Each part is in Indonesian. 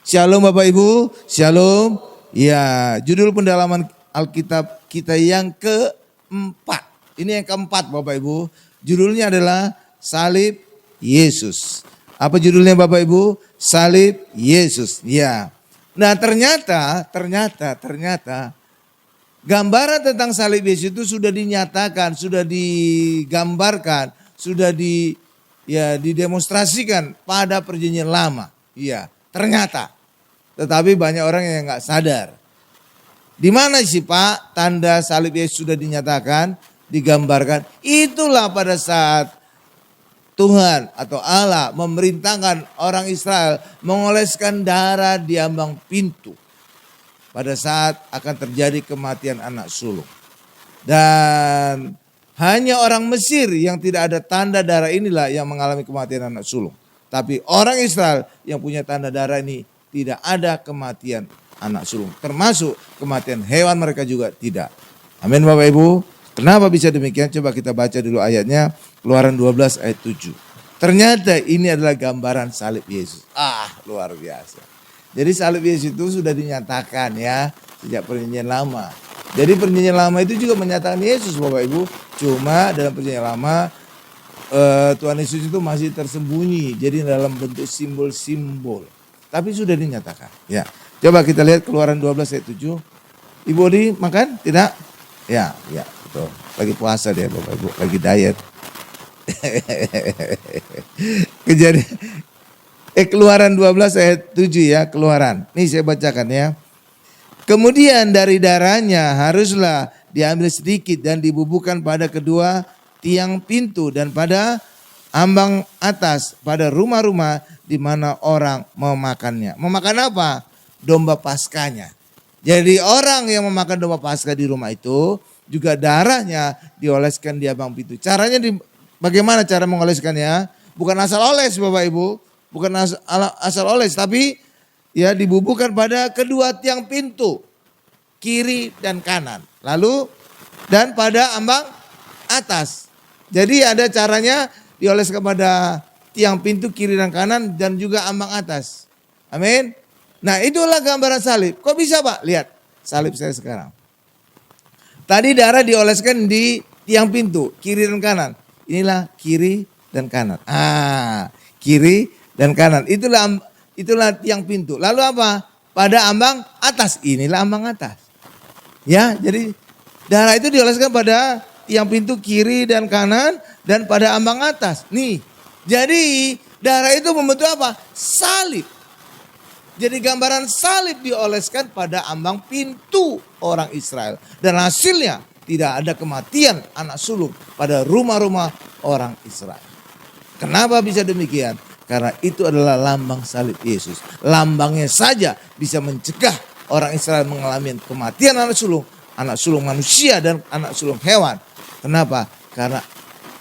Shalom Bapak Ibu, shalom. Ya, judul pendalaman Alkitab kita yang keempat. Ini yang keempat Bapak Ibu. Judulnya adalah Salib Yesus. Apa judulnya Bapak Ibu? Salib Yesus. Ya. Nah ternyata gambaran tentang salib Yesus itu sudah dinyatakan, sudah digambarkan, sudah didemonstrasikan pada perjanjian lama. Iya, ternyata. Tetapi banyak orang yang nggak sadar. Di mana sih Pak tanda salib Yesus sudah dinyatakan, digambarkan? Itulah pada saat Tuhan atau Allah memerintahkan orang Israel mengoleskan darah di ambang pintu. Pada saat akan terjadi kematian anak sulung. Dan hanya orang Mesir yang tidak ada tanda darah inilah yang mengalami kematian anak sulung. Tapi orang Israel yang punya tanda darah ini tidak ada kematian anak sulung. Termasuk kematian hewan mereka juga tidak. Amin Bapak Ibu. Kenapa bisa demikian? Coba kita baca dulu ayatnya. Keluaran 12 ayat 7. Ternyata ini adalah gambaran salib Yesus. Luar biasa. Jadi salib Yesus itu sudah dinyatakan ya sejak perjanjian lama. Jadi perjanjian lama itu juga menyatakan Yesus Bapak Ibu. Cuma dalam perjanjian lama Tuhan Yesus itu masih tersembunyi. Jadi dalam bentuk simbol-simbol. Tapi sudah dinyatakan. Ya, coba kita lihat Keluaran 12 ayat 7. Ibu Odi makan? Tidak? Ya, betul. Lagi puasa dia Bapak Ibu, lagi diet. Keluaran 12 ayat 7 ya, Keluaran. Nih saya bacakan ya. Kemudian dari darahnya haruslah diambil sedikit dan dibubuhkan pada kedua tiang pintu dan pada ambang atas pada rumah-rumah di mana orang memakannya. Memakan apa? Domba Paskahnya. Jadi orang yang memakan domba Paskah di rumah itu juga darahnya dioleskan di ambang pintu. Caranya bagaimana cara mengoleskannya? Bukan asal oles Bapak Ibu, bukan asal oles, tapi ya dibubuhkan pada kedua tiang pintu, kiri dan kanan. Lalu dan pada ambang atas. Jadi ada caranya dioleskan pada tiang pintu kiri dan kanan dan juga ambang atas. Amin. Nah itulah gambaran salib. Kok bisa Pak? Lihat salib saya sekarang. Tadi darah dioleskan di tiang pintu kiri dan kanan. Inilah kiri dan kanan. Kiri dan kanan. Itulah tiang pintu. Lalu apa? Pada ambang atas. Inilah ambang atas. Ya, jadi darah itu dioleskan pada tiang pintu kiri dan kanan dan pada ambang atas. Nih. Jadi darah itu membentuk apa? Salib. Jadi gambaran salib dioleskan pada ambang pintu orang Israel. Dan hasilnya tidak ada kematian anak sulung pada rumah-rumah orang Israel. Kenapa bisa demikian? Karena itu adalah lambang salib Yesus. Lambangnya saja bisa mencegah orang Israel mengalami kematian anak sulung manusia dan anak sulung hewan. Kenapa? Karena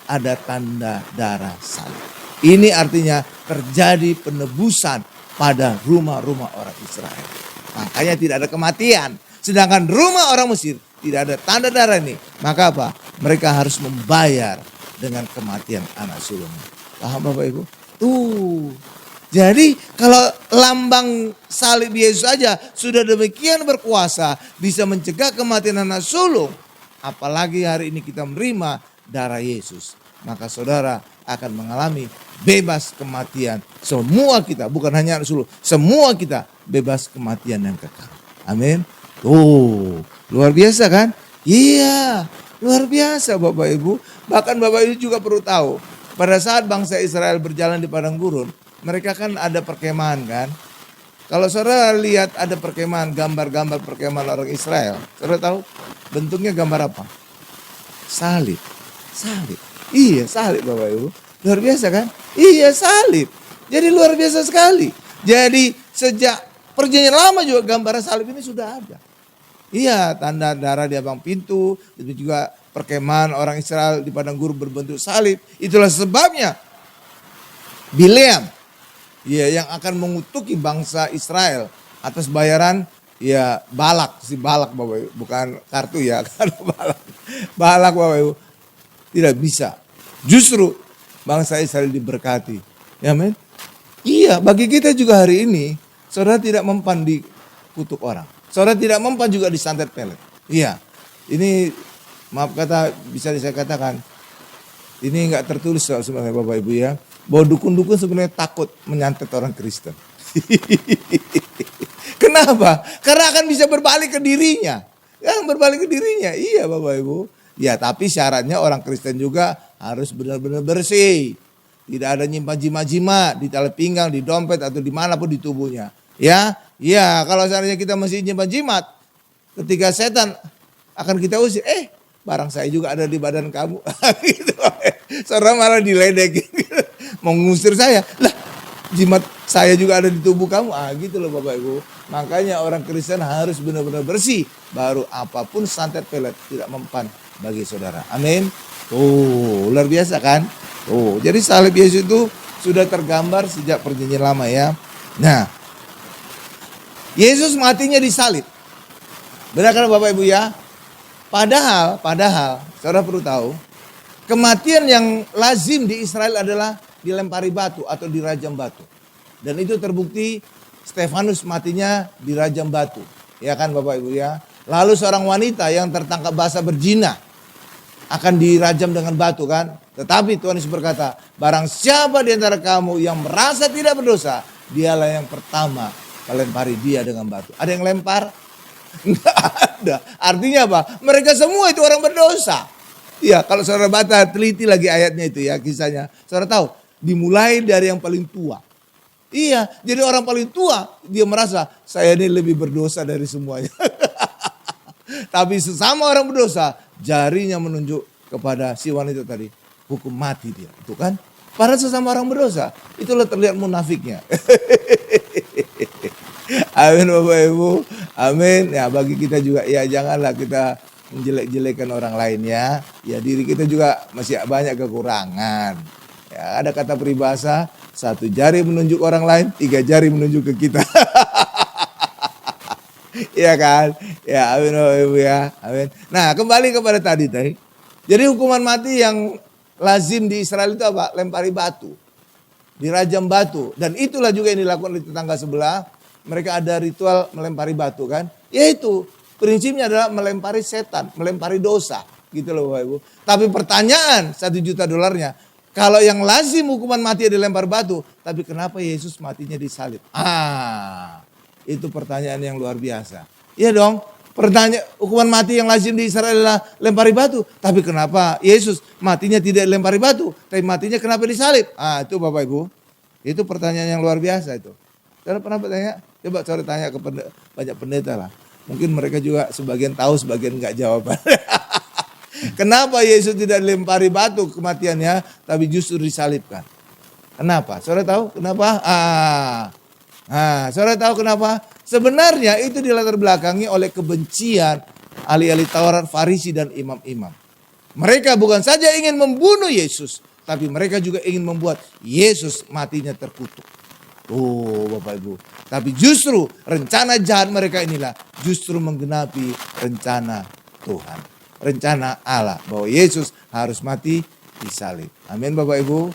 ada tanda darah salib. Ini artinya terjadi penebusan pada rumah-rumah orang Israel. Makanya tidak ada kematian. Sedangkan rumah orang Mesir tidak ada tanda darah ini. Maka apa? Mereka harus membayar dengan kematian anak sulungnya. Paham Bapak Ibu? Tuh. Jadi kalau lambang salib Yesus saja sudah demikian berkuasa bisa mencegah kematian anak sulung. Apalagi hari ini kita menerima darah Yesus. Maka saudara akan mengalami bebas kematian. Semua kita, bukan hanya anak sulung. Semua kita bebas kematian yang kekal. Amin. Tuh, luar biasa kan? Iya, luar biasa Bapak Ibu. Bahkan Bapak Ibu juga perlu tahu. Pada saat bangsa Israel berjalan di padang gurun, mereka kan ada perkemahan kan. Kalau saudara lihat ada perkemahan, gambar-gambar perkemahan orang Israel. Saudara tahu bentuknya gambar apa? Salib. Salib. Iya salib Bapak Ibu. Luar biasa kan? Iya salib. Jadi luar biasa sekali. Jadi sejak perjanjian lama juga gambaran salib ini sudah ada. Iya tanda darah di ambang pintu. Itu juga perkemahan orang Israel di padang gurun berbentuk salib. Itulah sebabnya Bileam ya yang akan mengutuki bangsa Israel atas bayaran ya Balak. Si Balak Bapak Ibu. Bukan kartu ya. Balak Bapak Ibu. Tidak bisa. Justru bangsa Israel diberkati. Ya men? Iya, bagi kita juga hari ini Saudara tidak mempan dikutuk orang. Saudara tidak mempan juga disantet pelet. Iya, ini maaf kata bisa saya katakan, ini nggak tertulis sebenarnya Bapak Ibu ya, bahwa dukun-dukun sebenarnya takut menyantet orang Kristen. Kenapa? Karena akan bisa berbalik ke dirinya. Yang berbalik ke dirinya, iya Bapak Ibu. Ya tapi syaratnya orang Kristen juga harus benar-benar bersih. Tidak ada nyimpan jimat-jimat di tali pinggang, di dompet atau dimanapun di tubuhnya. Ya, ya kalau seandainya kita masih nyimpan jimat, ketika setan akan kita usir, barang saya juga ada di badan kamu. Gitu. Saudara malah diledekin, mau ngusir saya. Lah, jimat saya juga ada di tubuh kamu. Gitu loh Bapak Ibu. Makanya orang Kristen harus benar-benar bersih. Baru apapun santet pelet tidak mempan bagi saudara. Amin. Luar biasa kan? Jadi salib Yesus itu sudah tergambar sejak perjanjian lama ya. Nah, Yesus matinya disalib. Benar kan Bapak Ibu ya? Padahal, saudara perlu tahu, kematian yang lazim di Israel adalah dilempari batu atau dirajam batu. Dan itu terbukti Stefanus matinya dirajam batu. Ya kan Bapak Ibu ya? Lalu seorang wanita yang tertangkap basah berzina akan dirajam dengan batu kan. Tetapi Tuhan Yesus berkata, barang siapa di antara kamu yang merasa tidak berdosa, dialah yang pertama melempari dia dengan batu. Ada yang lempar? Enggak ada. Artinya apa? Mereka semua itu orang berdosa. Iya, kalau saudara baca teliti lagi ayatnya itu ya, kisahnya. Saudara tahu, dimulai dari yang paling tua. Iya, jadi orang paling tua dia merasa saya ini lebih berdosa dari semuanya. Tapi sesama orang berdosa, jarinya menunjuk kepada si wanita tadi, hukum mati dia, itu kan? Padahal sesama orang berdosa, itulah terlihat munafiknya. Amin Bapak Ibu, amin. Ya bagi kita juga, ya janganlah kita menjelek-jelekan orang lain ya. Ya diri kita juga masih banyak kekurangan. Ya ada kata peribahasa, 1 jari menunjuk orang lain, 3 jari menunjuk ke kita. Iya kan? Ya amin Bapak Ibu ya, amin. Nah kembali kepada tadi. Jadi hukuman mati yang lazim di Israel itu apa? Lempari batu. Dirajam batu. Dan itulah juga yang dilakukan di tetangga sebelah. Mereka ada ritual melempari batu kan. Yaitu prinsipnya adalah melempari setan, melempari dosa. Gitu loh Bapak Ibu. Tapi pertanyaan $1 juta. Kalau yang lazim hukuman mati dilempar batu. Tapi kenapa Yesus matinya disalib? Itu pertanyaan yang luar biasa. Iya dong. Pertanyaan hukuman mati yang lazim di Israel adalah lempari batu. Tapi kenapa Yesus matinya tidak lempari batu? Tapi matinya kenapa disalib? Itu Bapak Ibu. Itu pertanyaan yang luar biasa itu. Saudara pernah bertanya? Coba saudara tanya ke banyak pendeta lah. Mungkin mereka juga sebagian tahu, sebagian enggak jawaban. Kenapa Yesus tidak lempari batu kematiannya, tapi justru disalibkan? Kenapa? Saudara tahu kenapa? Saudara tahu kenapa? Sebenarnya itu dilatar belakangi oleh kebencian ahli-ahli Taurat, Farisi dan imam-imam. Mereka bukan saja ingin membunuh Yesus, tapi mereka juga ingin membuat Yesus matinya terkutuk. Bapak Ibu. Tapi justru rencana jahat mereka inilah justru menggenapi rencana Tuhan. Rencana Allah bahwa Yesus harus mati disalib. Amin Bapak Ibu.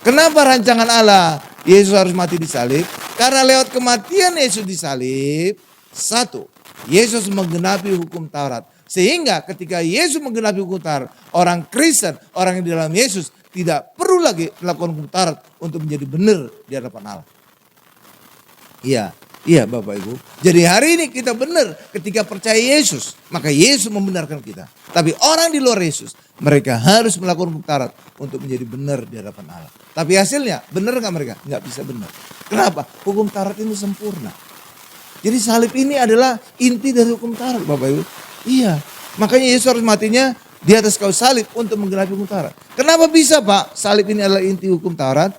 Kenapa rancangan Allah Yesus harus mati disalib? Karena lewat kematian Yesus disalib, 1, Yesus menggenapi hukum Taurat. Sehingga ketika Yesus menggenapi hukum Taurat, orang Kristen, orang yang di dalam Yesus tidak perlu lagi melakukan hukum Taurat untuk menjadi benar di hadapan Allah. Iya Bapak Ibu. Jadi hari ini kita benar ketika percaya Yesus. Maka Yesus membenarkan kita. Tapi orang di luar Yesus, mereka harus melakukan hukum Taurat untuk menjadi benar di hadapan Allah. Tapi hasilnya benar gak mereka? Gak bisa benar. Kenapa? Hukum Taurat ini sempurna. Jadi salib ini adalah inti dari hukum Taurat Bapak Ibu. Iya. Makanya Yesus harus matinya di atas kayu salib untuk menggenapi hukum Taurat. Kenapa bisa Pak? Salib ini adalah inti hukum Taurat.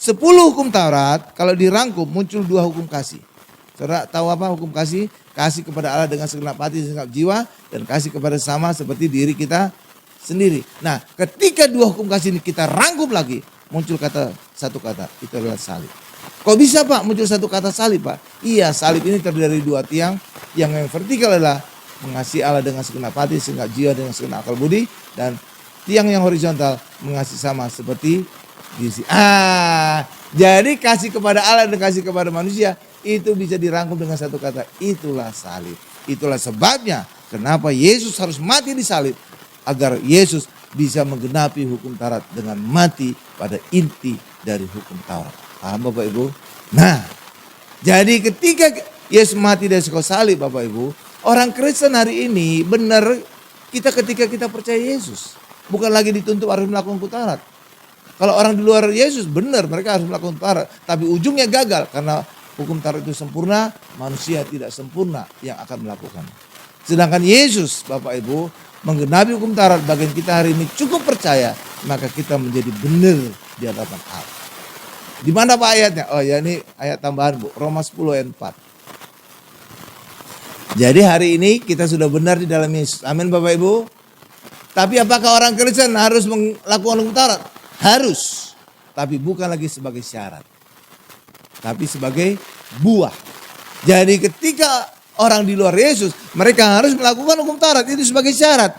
10 hukum Taurat kalau dirangkum muncul 2 hukum kasih. Saudara tahu apa hukum kasih? Kasih kepada Allah dengan segenap hati, segenap jiwa. Dan kasih kepada sesama seperti diri kita sendiri. Nah ketika 2 hukum kasih ini kita rangkum lagi. Muncul satu kata. Itu adalah salib. Kok bisa Pak muncul satu kata salib Pak? Iya salib ini terdiri dari 2 tiang. Yang vertikal adalah mengasihi Allah dengan segenap hati, segenap jiwa, dengan segenap akal budi. Dan tiang yang horizontal mengasihi sama seperti diri. Jadi kasih kepada Allah dan kasih kepada manusia Itu bisa dirangkum dengan satu kata, itulah salib. Itulah sebabnya kenapa Yesus harus mati di salib. Agar Yesus bisa menggenapi hukum Taurat dengan mati pada inti dari hukum Taurat. Paham Bapak Ibu? Nah, jadi ketika Yesus mati dari kayu salib Bapak Ibu, orang Kristen hari ini benar ketika kita percaya Yesus. Bukan lagi dituntut harus melakukan hukum Taurat. Kalau orang di luar Yesus benar mereka harus melakukan hukum Taurat. Tapi ujungnya gagal karena hukum Taurat itu sempurna, manusia tidak sempurna yang akan melakukan. Sedangkan Yesus Bapak Ibu menggenapi hukum Taurat bagian kita hari ini cukup percaya. Maka kita menjadi benar di hadapan Allah. Di mana Pak ayatnya? Oh ya ini ayat tambahan Bu, Roma 10 ayat 4. Jadi hari ini kita sudah benar di dalam Yesus. Amin Bapak Ibu. Tapi apakah orang Kristen harus melakukan hukum Taurat? Harus. Tapi bukan lagi sebagai syarat. Tapi sebagai buah. Jadi ketika orang di luar Yesus, mereka harus melakukan hukum Taurat. Itu sebagai syarat.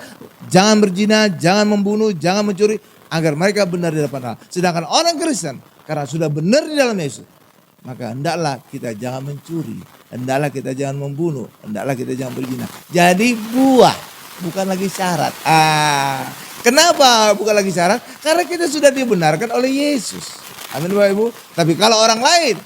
Jangan berzina, jangan membunuh, jangan mencuri. Agar mereka benar di hadapan Allah. Sedangkan orang Kristen, karena sudah benar di dalam Yesus, maka hendaklah kita jangan mencuri, hendaklah kita jangan membunuh, hendaklah kita jangan berzina. Jadi buah, bukan lagi syarat. Kenapa bukan lagi syarat? Karena kita sudah dibenarkan oleh Yesus. Amin Bapak Ibu. Tapi kalau orang lain,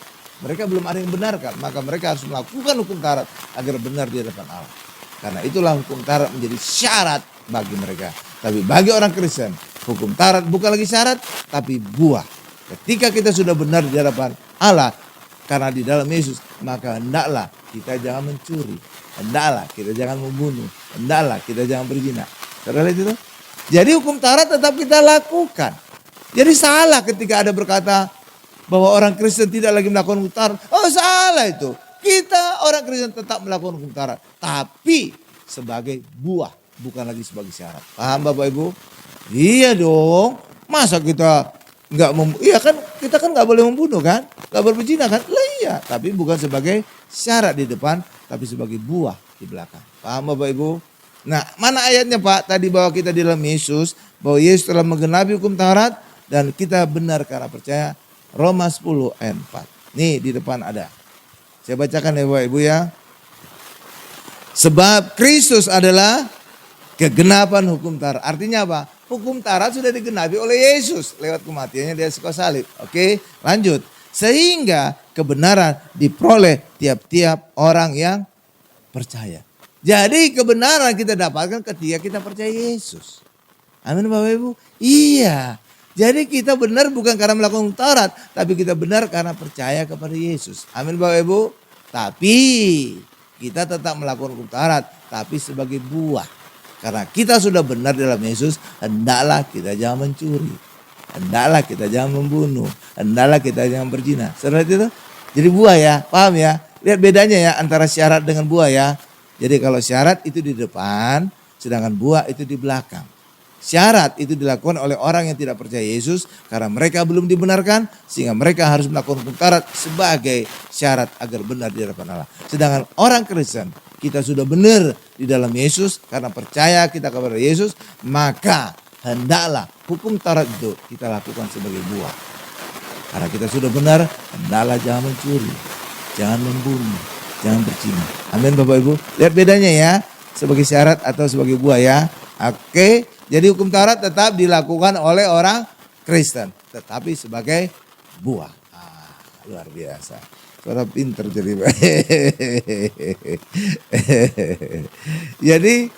mereka belum ada yang benarkan, maka mereka harus melakukan hukum Taurat agar benar di hadapan Allah. Karena itulah hukum Taurat menjadi syarat bagi mereka. Tapi bagi orang Kristen, hukum Taurat bukan lagi syarat, tapi buah. Ketika kita sudah benar di hadapan Allah, karena di dalam Yesus, maka hendaklah kita jangan mencuri, hendaklah kita jangan membunuh, hendaklah kita jangan berzina. Saudara itu? Jadi hukum Taurat tetap kita lakukan. Jadi salah ketika ada berkata bahwa orang Kristen tidak lagi melakukan hukum Taurat. Oh salah itu. Kita orang Kristen tetap melakukan hukum Taurat, tapi sebagai buah, bukan lagi sebagai syarat. Paham Bapak Ibu? Iya dong. Masa kita iya kan kita kan nggak boleh membunuh kan, nggak berzina kan? Lah iya, tapi bukan sebagai syarat di depan, tapi sebagai buah di belakang. Paham Bapak Ibu? Nah, mana ayatnya Pak? Tadi bahwa kita di dalam Yesus, bahwa Yesus telah menggenapi hukum Taurat dan kita benar karena percaya. Roma 10 ayat 4. Nih di depan ada. Saya bacakan ya Bapak Ibu ya. Sebab Kristus adalah kegenapan hukum Taurat. Artinya apa? Hukum Taurat sudah digenapi oleh Yesus lewat kematiannya di atas kayu salib. Oke, lanjut. Sehingga kebenaran diperoleh tiap-tiap orang yang percaya. Jadi kebenaran kita dapatkan ketika kita percaya Yesus. Amin Bapak Ibu. Iya. Jadi kita benar bukan karena melakukan hukum Taurat, tapi kita benar karena percaya kepada Yesus. Amin Bapak Ibu. Tapi kita tetap melakukan hukum Taurat, tapi sebagai buah. Karena kita sudah benar dalam Yesus, hendaklah kita jangan mencuri. Hendaklah kita jangan membunuh. Hendaklah kita jangan berzina. Seperti itu. Jadi buah ya, paham ya? Lihat bedanya ya antara syarat dengan buah ya. Jadi kalau syarat itu di depan, sedangkan buah itu di belakang. Syarat itu dilakukan oleh orang yang tidak percaya Yesus karena mereka belum dibenarkan sehingga mereka harus melakukan hukum Taurat sebagai syarat agar benar di hadapan Allah. Sedangkan orang Kristen kita sudah benar di dalam Yesus karena percaya kita kepada Yesus, maka hendaklah hukum Taurat itu kita lakukan sebagai buah. Karena kita sudah benar, hendaklah jangan mencuri, jangan membunuh, jangan berzina. Amin Bapak Ibu. Lihat bedanya ya, sebagai syarat atau sebagai buah ya. Oke. Jadi hukum Taurat tetap dilakukan oleh orang Kristen. Tetapi sebagai buah. Luar biasa. Suara pinter jadi. Jadi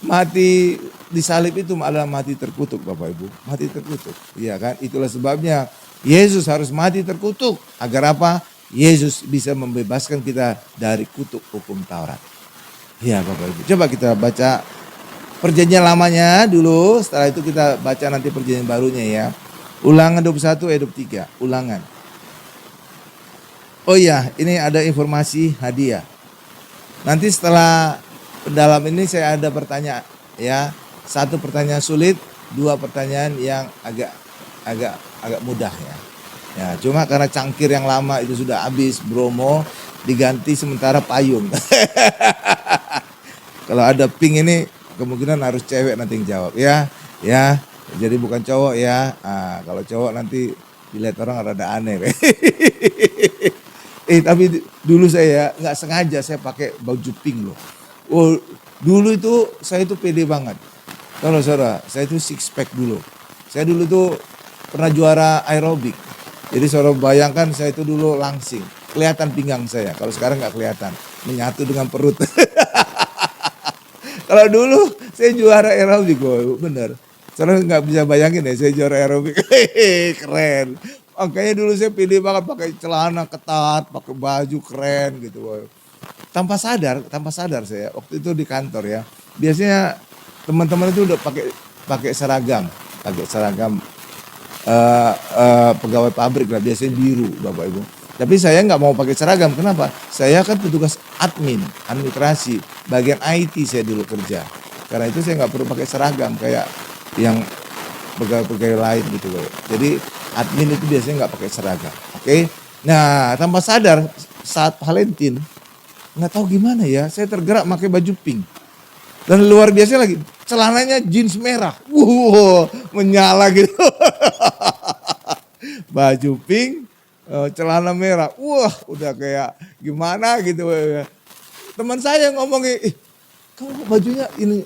mati di salib itu adalah mati terkutuk Bapak Ibu. Mati terkutuk. Iya kan? Itulah sebabnya Yesus harus mati terkutuk. Agar apa? Yesus bisa membebaskan kita dari kutuk hukum Taurat. Iya Bapak Ibu. Coba kita baca perjanjian lamanya dulu, setelah itu kita baca nanti perjanjian barunya ya. Ulangan 21 ayat 23, ulangan. Oh iya, ini ada informasi hadiah. Nanti setelah pendalam ini saya ada pertanyaan ya. 1 pertanyaan sulit, 2 pertanyaan yang agak mudah ya. Ya, cuma karena cangkir yang lama itu sudah habis, Bromo diganti sementara payung. Kalau ada pink ini kemungkinan harus cewek nanti yang jawab ya. Ya, jadi bukan cowok ya. Kalau cowok nanti dilihat orang rada aneh. Tapi dulu saya nggak sengaja saya pakai baju pink loh. Oh, dulu itu saya itu pede banget. Kalau saudara, saya itu six pack dulu. Saya dulu tuh pernah juara aerobik. Jadi saudara bayangkan saya itu dulu langsing. Kelihatan pinggang saya. Kalau sekarang nggak kelihatan. Menyatu dengan perut. Kalau dulu saya juara aerobik, bener. Saudara nggak bisa bayangin ya saya juara aerobik. Keren. Makanya dulu saya pede banget pakai celana ketat, pakai baju keren gitu. Tanpa sadar saya waktu itu di kantor ya. Biasanya teman-teman itu udah pakai seragam pegawai pabrik lah, biasanya biru Bapak Ibu. Tapi saya nggak mau pakai seragam. Kenapa? Saya kan petugas administrasi, bagian IT saya dulu kerja. Karena itu saya nggak perlu pakai seragam kayak yang pegawai-pegawai lain gitu loh. Jadi admin itu biasanya nggak pakai seragam. Oke? Nah, tanpa sadar saat Valentine nggak tahu gimana ya, saya tergerak pakai baju pink. Dan luar biasa lagi, celananya jeans merah. Menyala gitu. Baju pink, celana merah. Wah, udah kayak gimana gitu. Teman saya ngomongin, kamu bajunya ini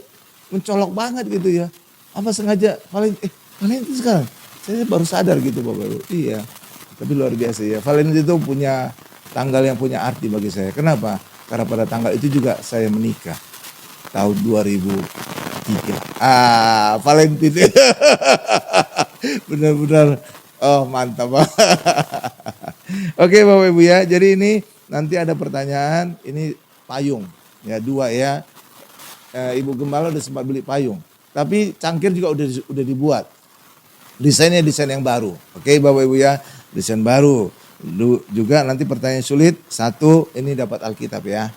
mencolok banget gitu ya. Apa sengaja Valentine sekarang? Saya baru sadar gitu Bapak Ibu. Iya, tapi luar biasa ya. Valentine itu punya tanggal yang punya arti bagi saya. Kenapa? Karena pada tanggal itu juga saya menikah. Tahun 2003. Valentine. Benar-benar, mantap. Oke Bapak Ibu ya, jadi ini nanti ada pertanyaan, ini payung. Ya 2 ya. Ibu Gembala udah sempat beli payung. Tapi cangkir juga udah dibuat. Desainnya desain yang baru. Oke Bapak Ibu ya, desain baru. Juga nanti pertanyaan sulit, 1 ini dapat Alkitab ya.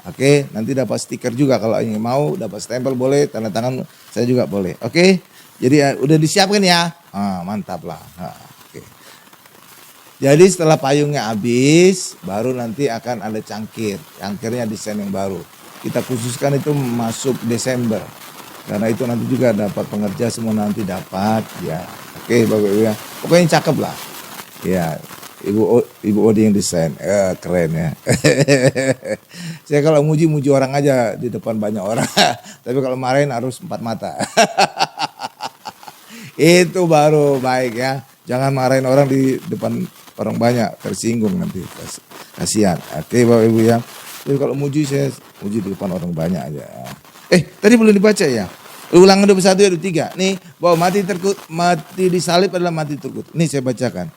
Oke, nanti dapat stiker juga kalau ingin mau, dapat stempel boleh, tanda tangan saya juga boleh. Oke, jadi udah disiapkan ya. Mantap lah. Oke. Jadi setelah payungnya habis, baru nanti akan ada cangkir. Cangkirnya desain yang baru. Kita khususkan itu masuk Desember. Karena itu nanti juga dapat pengerja semua nanti dapat ya. Oke Bapak Ibu ya. Pokoknya cakep lah. Ya. Ibu Odi yang desain, keren ya. Saya kalau muji orang aja di depan banyak orang. Tapi kalau marahin harus 4 mata. Itu baru baik ya. Jangan marahin orang di depan orang banyak, tersinggung nanti. Kasihan. Oke Bapak Ibu ya. Jadi kalau muji saya muji di depan orang banyak aja. Tadi belum dibaca ya. Ulangan 21 ayat 3. Nih, bahwa mati disalib adalah mati terkutuk. Nih saya bacakan.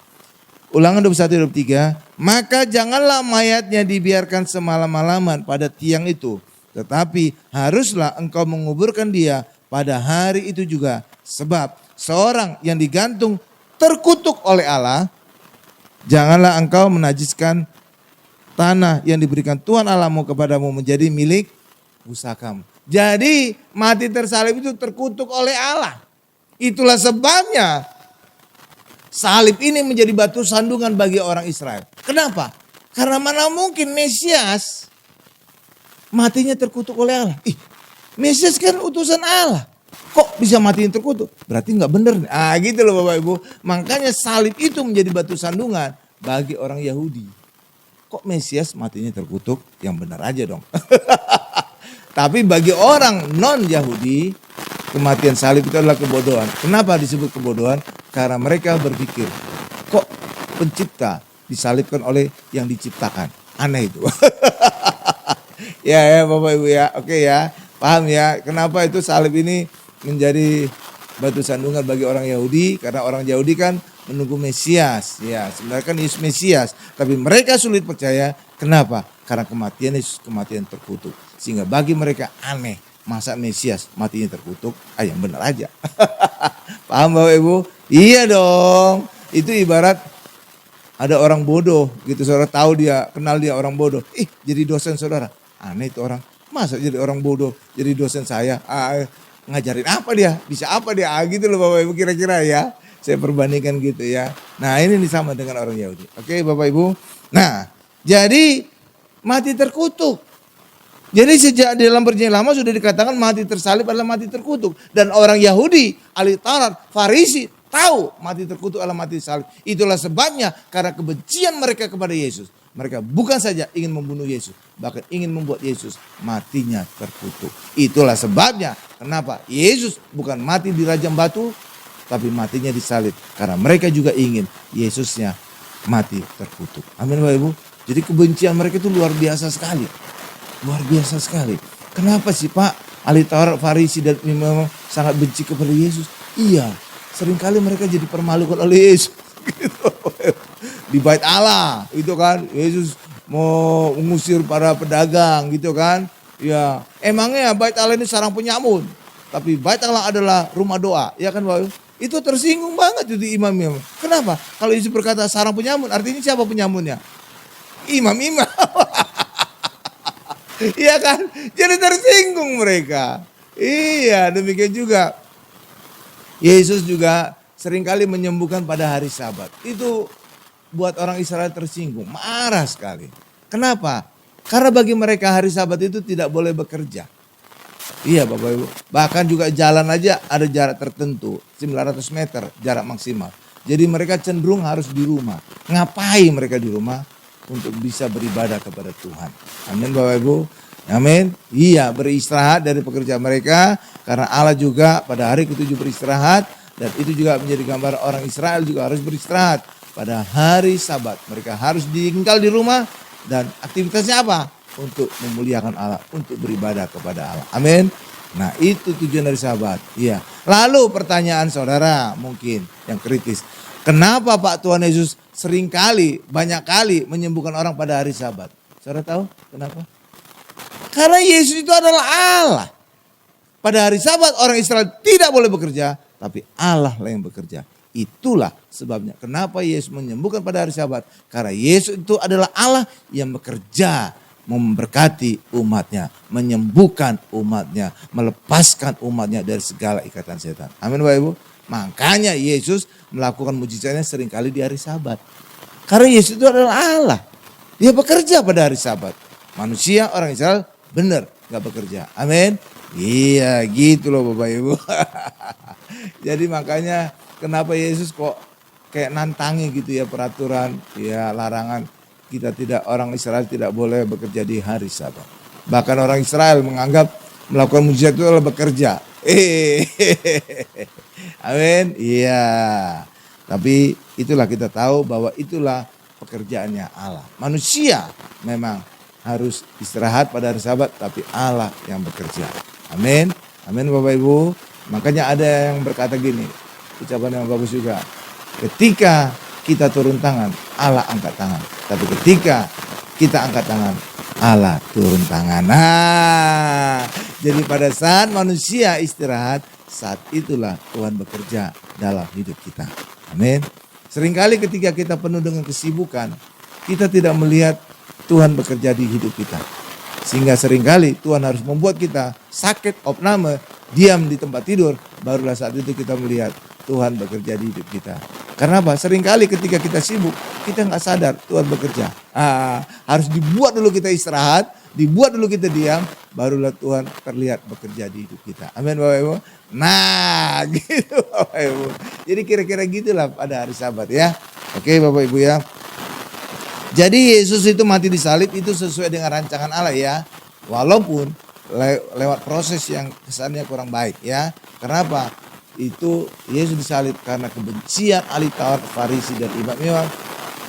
Ulangan 21 ayat 3, maka janganlah mayatnya dibiarkan semalam-malaman pada tiang itu. Tetapi haruslah engkau menguburkan dia pada hari itu juga. Sebab seorang yang digantung terkutuk oleh Allah, janganlah engkau menajiskan tanah yang diberikan Tuhan Allahmu kepadamu menjadi milik pusakamu. Jadi mati tersalib itu terkutuk oleh Allah. Itulah sebabnya salib ini menjadi batu sandungan bagi orang Israel. Kenapa? Karena mana mungkin Mesias matinya terkutuk oleh Allah. Mesias kan utusan Allah. Kok bisa matinya terkutuk? Berarti nggak benar. Gitu loh Bapak Ibu. Makanya salib itu menjadi batu sandungan bagi orang Yahudi. Kok Mesias matinya terkutuk? Yang benar aja dong. Tapi bagi orang non Yahudi, kematian salib itu adalah kebodohan. Kenapa disebut kebodohan? Karena mereka berpikir, kok pencipta disalibkan oleh yang diciptakan. Aneh itu. Ya Bapak Ibu ya, oke ya. Paham ya, kenapa itu salib ini menjadi batu sandungan bagi orang Yahudi? Karena orang Yahudi kan menunggu Mesias. Ya, sebenarnya kan Yesus Mesias. Tapi mereka sulit percaya. Kenapa? Karena kematian Yesus kematian terkutuk. Sehingga bagi mereka aneh. Masa Mesias matinya terkutuk? Yang benar aja. Paham Bapak Ibu? Iya dong. Itu ibarat ada orang bodoh gitu. Saudara tahu dia, kenal dia orang bodoh. Jadi dosen saudara. Aneh itu orang. Masa jadi orang bodoh jadi dosen saya? Ngajarin apa dia? Bisa apa dia? Gitu loh Bapak Ibu kira-kira ya. Saya perbandingkan gitu ya. Nah ini sama dengan orang Yahudi. Oke Bapak Ibu. Nah jadi mati terkutuk. Jadi sejak di dalam perjanjian lama sudah dikatakan mati tersalib adalah mati terkutuk. Dan orang Yahudi, ahli Taurat, Farisi tahu mati terkutuk adalah mati tersalib. Itulah sebabnya karena kebencian mereka kepada Yesus. Mereka bukan saja ingin membunuh Yesus, bahkan ingin membuat Yesus matinya terkutuk. Itulah sebabnya kenapa Yesus bukan mati di rajam batu, tapi matinya disalib. Karena mereka juga ingin Yesusnya mati terkutuk. Amin Bapak Ibu. Jadi kebencian mereka itu luar biasa sekali. Luar biasa sekali. Kenapa sih Pak? Ahli Taurat, Farisi dan imam sangat benci kepada Yesus. Iya, seringkali mereka jadi permalukan oleh Yesus. Gitu. Di bait Allah itu kan Yesus mau mengusir para pedagang gitu kan. Ya, emangnya bait Allah ini sarang penyamun. Tapi bait Allah adalah rumah doa, ya kan Bapak? Itu tersinggung banget jadi imam-imam. Kenapa? Kalau Yesus berkata sarang penyamun, artinya siapa penyamunnya? Imam-imam. Iya kan? Jadi tersinggung mereka. Iya, demikian juga Yesus juga seringkali menyembuhkan pada hari Sabat. Itu buat orang Israel tersinggung, marah sekali. Kenapa? Karena bagi mereka hari Sabat itu tidak boleh bekerja. Iya Bapak Ibu. Bahkan juga jalan aja ada jarak tertentu, 900 meter jarak maksimal. Jadi mereka cenderung harus di rumah. Ngapain mereka di rumah? Untuk bisa beribadah kepada Tuhan. Amin Bapak Ibu. Amin. Iya, beristirahat dari pekerjaan mereka. Karena Allah juga pada hari ke-7 beristirahat. Dan itu juga menjadi gambar orang Israel juga harus beristirahat. Pada hari Sabat mereka harus tinggal di rumah. Dan aktivitasnya apa? Untuk memuliakan Allah, untuk beribadah kepada Allah. Amin. Nah itu tujuan dari Sabat. Iya. Lalu pertanyaan saudara mungkin yang kritis. Kenapa Pak Tuhan Yesus seringkali, banyak kali menyembuhkan orang pada hari Sabat? Saudara tahu kenapa? Karena Yesus itu adalah Allah. Pada hari Sabat orang Israel tidak boleh bekerja, tapi Allah lah yang bekerja. Itulah sebabnya kenapa Yesus menyembuhkan pada hari Sabat. Karena Yesus itu adalah Allah yang bekerja, memberkati umatnya, menyembuhkan umatnya, melepaskan umatnya dari segala ikatan setan. Amin Bapak Ibu. Makanya Yesus melakukan mujizatnya seringkali di hari Sabat. Karena Yesus itu adalah Allah. Dia bekerja pada hari Sabat. Manusia orang Israel benar gak bekerja. Amin. Iya gitu loh Bapak Ibu. Jadi makanya kenapa Yesus kok kayak nantangi gitu ya peraturan, ya larangan kita tidak, orang Israel tidak boleh bekerja di hari Sabat. Bahkan orang Israel menganggap melakukan mujizat itu adalah bekerja. Amin. Iya. Tapi itulah kita tahu bahwa itulah pekerjaannya Allah. Manusia memang harus istirahat pada hari Sabat, tapi Allah yang bekerja. Amin. Amin Bapak Ibu. Makanya ada yang berkata gini, ucapan yang bagus juga. Ketika kita turun tangan, Allah angkat tangan. Tapi ketika kita angkat tangan, Allah turun tangan. Nah, jadi pada saat manusia istirahat, saat itulah Tuhan bekerja dalam hidup kita. Amin. Seringkali ketika kita penuh dengan kesibukan, kita tidak melihat Tuhan bekerja di hidup kita. Sehingga seringkali Tuhan harus membuat kita sakit, opname, diam di tempat tidur. Barulah saat itu kita melihat Tuhan bekerja di hidup kita. Karena apa? Seringkali ketika kita sibuk, kita nggak sadar Tuhan bekerja. Harus dibuat dulu kita istirahat, dibuat dulu kita diam, barulah Tuhan terlihat bekerja di hidup kita. Amin Bapak Ibu. Nah gitu Bapak Ibu. Jadi kira-kira gitulah pada hari Sabat ya. Oke Bapak Ibu ya. Jadi Yesus itu mati disalib itu sesuai dengan rancangan Allah ya. Walaupun lewat proses yang kesannya kurang baik ya. Kenapa? Itu Yesus disalib karena kebencian ahli Taurat, Farisi dan imam-imam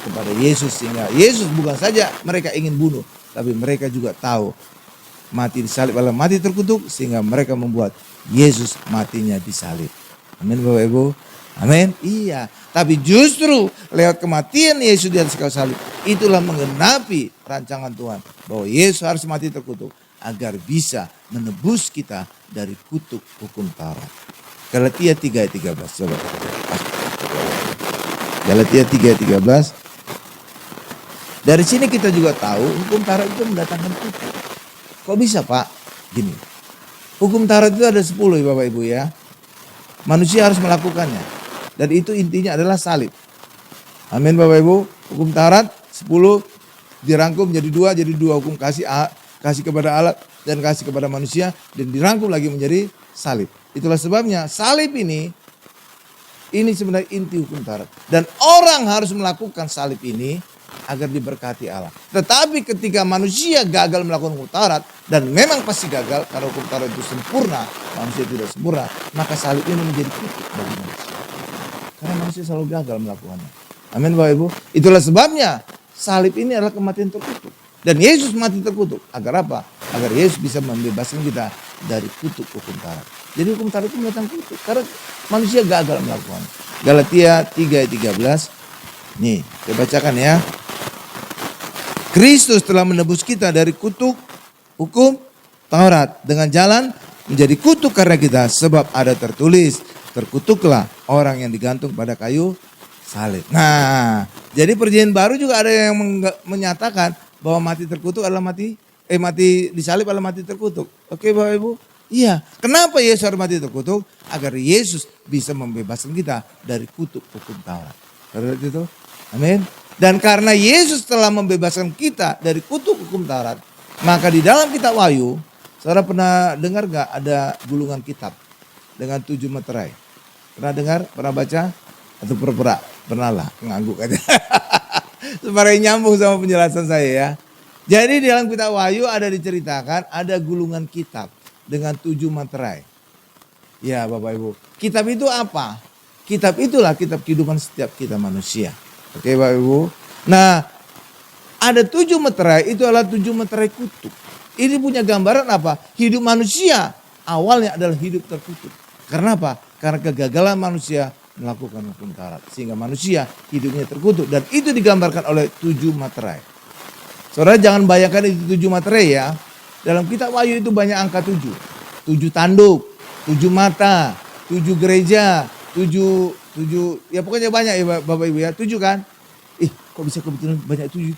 kepada Yesus. Sehingga Yesus bukan saja mereka ingin bunuh, tapi mereka juga tahu mati disalib adalah mati terkutuk, sehingga mereka membuat Yesus matinya disalib. Amin Bapak Ibu. Amin. Iya. Tapi justru lewat kematian Yesus di atas kayu salib, itulah menggenapi rancangan Tuhan bahwa Yesus harus mati terkutuk agar bisa menebus kita dari kutuk hukum Taurat. Galatia 3 ayat 13. Coba. Galatia 3 ayat 13. Dari sini kita juga tahu hukum Taurat itu mendatangkan kutuk. Kok bisa Pak? Gini. Hukum Taurat itu ada 10 ya Bapak Ibu ya. Manusia harus melakukannya. Dan itu intinya adalah salib. Amin Bapak Ibu. Hukum Taurat 10 dirangkum jadi dua hukum kasih kepada Allah dan kasih kepada manusia, dan dirangkum lagi menjadi salib. Itulah sebabnya salib ini sebenarnya inti hukum Taurat. Dan orang harus melakukan salib ini agar diberkati Allah. Tetapi ketika manusia gagal melakukan hukum Taurat, dan memang pasti gagal karena hukum Taurat itu sempurna, manusia tidak sempurna, maka salib ini menjadi kutuk bagi manusia. Karena manusia selalu gagal melakukannya. Amin Bapak Ibu. Itulah sebabnya salib ini adalah kematian terkutuk. Dan Yesus mati terkutuk. Agar apa? Agar Yesus bisa membebaskan kita dari kutuk hukum Taurat. Jadi hukum Taurat itu mendatang kutuk. Karena manusia gagal melakukannya. Galatia 3 ayat 13. Nih, saya bacakan ya. Kristus telah menebus kita dari kutuk hukum Taurat dengan jalan menjadi kutuk karena kita, sebab ada tertulis, terkutuklah orang yang digantung pada kayu salib. Nah, jadi perjanjian baru juga ada yang menyatakan bahwa mati terkutuk adalah mati disalib adalah mati terkutuk. Oke Bapak Ibu? Iya. Kenapa Yesus harus mati terkutuk? Agar Yesus bisa membebaskan kita dari kutuk hukum Taurat. Saudara itu? Amin. Dan karena Yesus telah membebaskan kita dari kutuk hukum Taurat, maka di dalam kitab Wahyu, saudara pernah dengar gak ada gulungan kitab dengan 7 meterai? Pernah dengar? Pernah baca? Atau pura-pura? Pernah lah, ngangguk aja. Supaya nyambung sama penjelasan saya ya. Jadi di dalam kitab Wahyu ada diceritakan ada gulungan kitab dengan 7 materai. Ya Bapak Ibu. Kitab itu apa? Kitab itulah kitab kehidupan setiap kita manusia. Oke Bapak Ibu. Nah ada 7 materai, itu adalah 7 materai kutuk. Ini punya gambaran apa? Hidup manusia awalnya adalah hidup terkutuk. Karena apa? Karena kegagalan manusia melakukan hukum Taurat. Sehingga manusia hidupnya terkutuk. Dan itu digambarkan oleh 7 materai. Saudara jangan bayangkan itu 7 materai ya. Dalam kitab Wahyu itu banyak angka 7. 7 tanduk, 7 mata, 7 gereja, 7 ya pokoknya banyak ya Bapak Ibu ya. 7 kan? Kok bisa kebetulan banyak 7.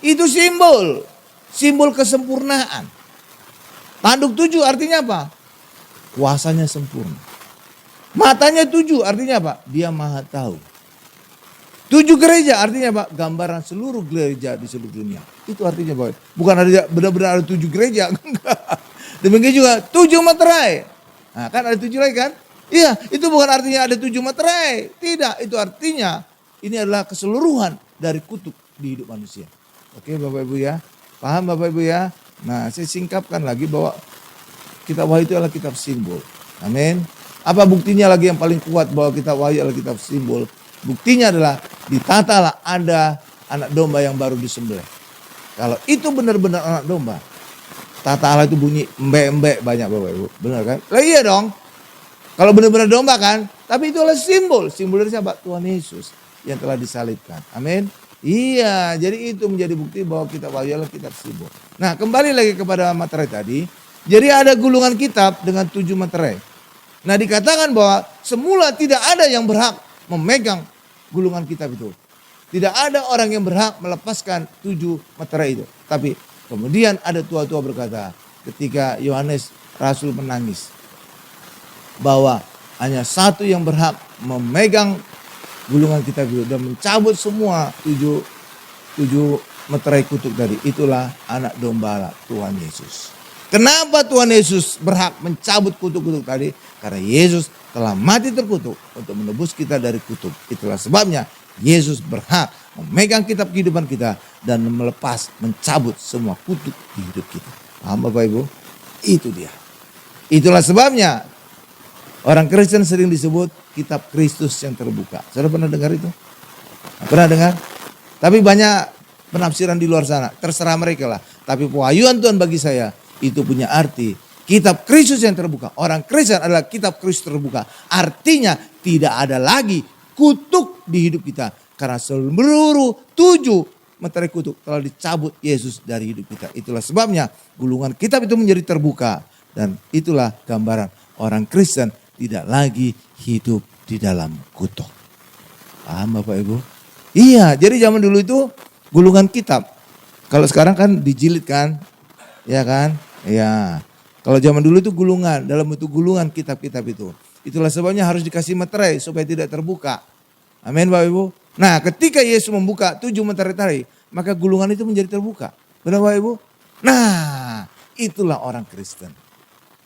Itu simbol. Simbol kesempurnaan. Tanduk 7 artinya apa? Kuasanya sempurna. Matanya 7 artinya apa? Dia maha tahu. 7 gereja artinya apa? Gambaran seluruh gereja di seluruh dunia. Itu artinya Bapak. Bukan ada benar-benar ada 7 gereja. Demikian juga 7 materai. Nah kan ada 7 lagi kan? Iya itu bukan artinya ada 7 materai. Tidak, itu artinya ini adalah keseluruhan dari kutuk di hidup manusia. Oke Bapak Ibu ya. Paham Bapak Ibu ya? Nah saya singkapkan lagi bahwa kitab Wahyu itu adalah kitab simbol. Amin. Apa buktinya lagi yang paling kuat bahwa kitab Wahyu adalah kitab simbol? Buktinya adalah ditatalah ada anak domba yang baru disembelih. Kalau itu benar-benar anak domba, tata Allah itu bunyi embek-embek banyak Bapak Ibu. Benar kan? Lah iya dong. Kalau benar-benar domba kan, tapi itu adalah simbol. Simbol dari siapa? Tuhan Yesus yang telah disalibkan. Amin. Iya, jadi itu menjadi bukti bahwa kitab Wahyu adalah kitab simbol. Nah, kembali lagi kepada materai tadi. Jadi ada gulungan kitab dengan 7 materai. Nah, dikatakan bahwa semula tidak ada yang berhak memegang gulungan kitab itu. Tidak ada orang yang berhak melepaskan 7 materai itu. Tapi kemudian ada tua-tua berkata ketika Yohanes Rasul menangis. Bahwa hanya satu yang berhak memegang gulungan kitab itu dan mencabut semua 7 materai kutuk tadi. Itulah anak domba Tuhan Yesus. Kenapa Tuhan Yesus berhak mencabut kutuk-kutuk tadi? Karena Yesus telah mati terkutuk untuk menebus kita dari kutuk. Itulah sebabnya Yesus berhak memegang kitab kehidupan kita dan melepas, mencabut semua kutuk di hidup kita. Paham Bapak Ibu? Itu dia. Itulah sebabnya orang Kristen sering disebut kitab Kristus yang terbuka. Saudara pernah dengar itu? Pernah dengar? Tapi banyak penafsiran di luar sana. Terserah mereka lah. Tapi pewahyuan Tuhan bagi saya itu punya arti kitab Kristus yang terbuka. Orang Kristen adalah kitab Kristus terbuka. Artinya tidak ada lagi kutuk di hidup kita. Karena seluruh 7 materai kutuk telah dicabut Yesus dari hidup kita. Itulah sebabnya gulungan kitab itu menjadi terbuka. Dan itulah gambaran orang Kristen tidak lagi hidup di dalam kutuk. Paham Bapak Ibu? Iya, jadi zaman dulu itu gulungan kitab. Kalau sekarang kan dijilid kan? Ya kan? Ya. Kalau zaman dulu itu gulungan, dalam bentuk gulungan kitab-kitab itu. Itulah sebabnya harus dikasih materai supaya tidak terbuka. Amin Bapak Ibu. Nah ketika Yesus membuka 7 materai tadi, maka gulungan itu menjadi terbuka. Benar Bapak Ibu? Nah itulah orang Kristen.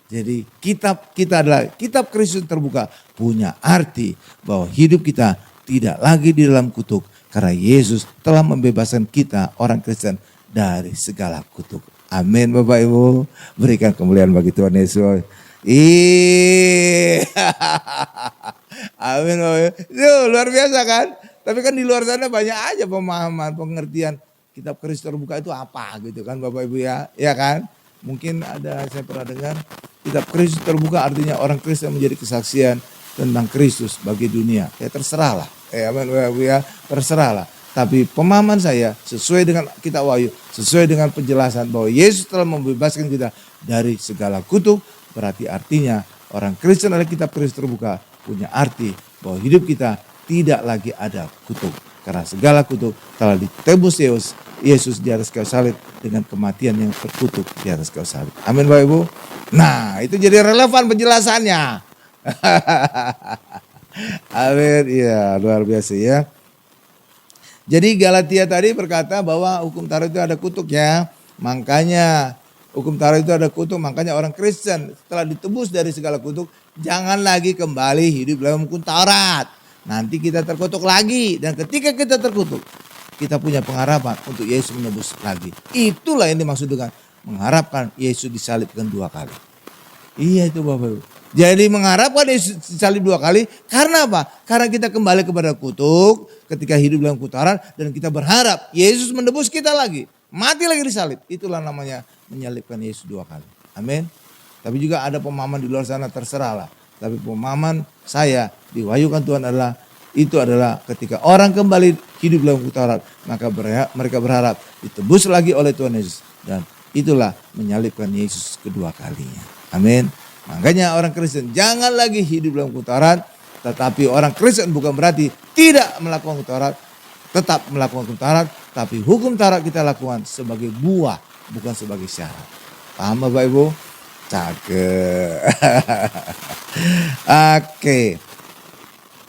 Jadi kitab kita adalah kitab Kristus terbuka. Punya arti bahwa hidup kita tidak lagi di dalam kutuk. Karena Yesus telah membebaskan kita orang Kristen dari segala kutuk. Amin Bapak Ibu. Berikan kemuliaan bagi Tuhan Yesus. Amin Bapak Ibu. Itu luar biasa kan. Tapi kan di luar sana banyak aja pemahaman, pengertian kitab Kristus terbuka itu apa gitu kan Bapak Ibu ya. Ya kan. Mungkin ada saya pernah dengar kitab Kristus terbuka artinya orang Kristen menjadi kesaksian tentang Kristus bagi dunia. Ya terserahlah. Amin Bapak Ibu ya. Terserahlah. Tapi pemahaman saya sesuai dengan kitab Wahyu, sesuai dengan penjelasan bahwa Yesus telah membebaskan kita dari segala kutuk. Berarti artinya orang Kristen oleh kitab Kristus terbuka punya arti bahwa hidup kita tidak lagi ada kutuk. Karena segala kutuk telah ditebus Yesus di atas kayu salib dengan kematian yang terkutuk di atas kayu salib. Amin Bapak Ibu. Nah itu jadi relevan penjelasannya. Amin. Iya luar biasa ya. Jadi Galatia tadi berkata bahwa hukum Taurat itu ada kutuk ya. Makanya hukum Taurat itu ada kutuk. Makanya orang Kristen setelah ditebus dari segala kutuk. Jangan lagi kembali hidup dalam hukum Taurat. Nanti kita terkutuk lagi. Dan ketika kita terkutuk. Kita punya pengharapan untuk Yesus menebus lagi. Itulah yang dimaksud dengan mengharapkan Yesus disalibkan 2 kali. Iya itu Bapak Ibu. Jadi mengharapkan Yesus disalib 2 kali. Karena apa? Karena kita kembali kepada kutuk. Ketika hidup dalam kutaran. Dan kita berharap Yesus menebus kita lagi. Mati lagi disalib. Itulah namanya menyalibkan Yesus 2 kali. Amin. Tapi juga ada pemahaman di luar sana terserahlah. Tapi pemahaman saya diwahyukan Tuhan adalah. Itu adalah ketika orang kembali hidup dalam kutaran. Maka mereka berharap ditebus lagi oleh Tuhan Yesus. Dan itulah menyalibkan Yesus kedua kalinya. Amin. Makanya orang Kristen jangan lagi hidup dalam hukum Taurat. Tetapi orang Kristen bukan berarti tidak melakukan hukum Taurat. Tetap melakukan hukum Taurat. Tapi hukum Taurat kita lakukan sebagai buah. Bukan sebagai syarat. Paham Bapak Ibu? Cakep. Oke.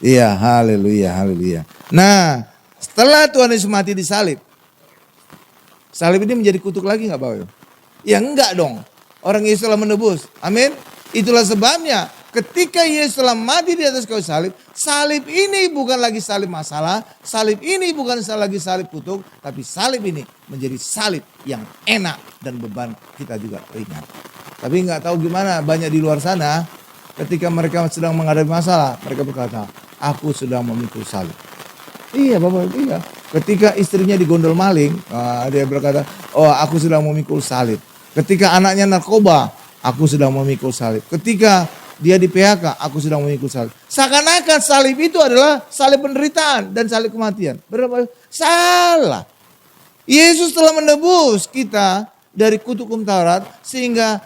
Iya haleluya haleluya. Nah setelah Tuhan Yesus mati disalib. Salib ini menjadi kutuk lagi gak Bapak Ibu? Ya enggak dong. Orang Yesus telah menebus. Amin. Itulah sebabnya ketika Yesus telah mati di atas kayu salib. Salib ini bukan lagi salib masalah. Salib ini bukan lagi salib kutuk. Tapi salib ini menjadi salib yang enak. Dan beban kita juga ringan. Tapi nggak tahu gimana banyak di luar sana. Ketika mereka sedang menghadapi masalah. Mereka berkata aku sedang memikul salib. Iya Bapak iya. Ketika istrinya digondol maling. Dia berkata oh aku sedang memikul salib. Ketika anaknya narkoba. Aku sedang memikul salib. Ketika dia di PHK, aku sedang memikul salib. Seakan-akan salib itu adalah salib penderitaan dan salib kematian. Berapa? Salah. Yesus telah menebus kita dari kutuk hukum Taurat sehingga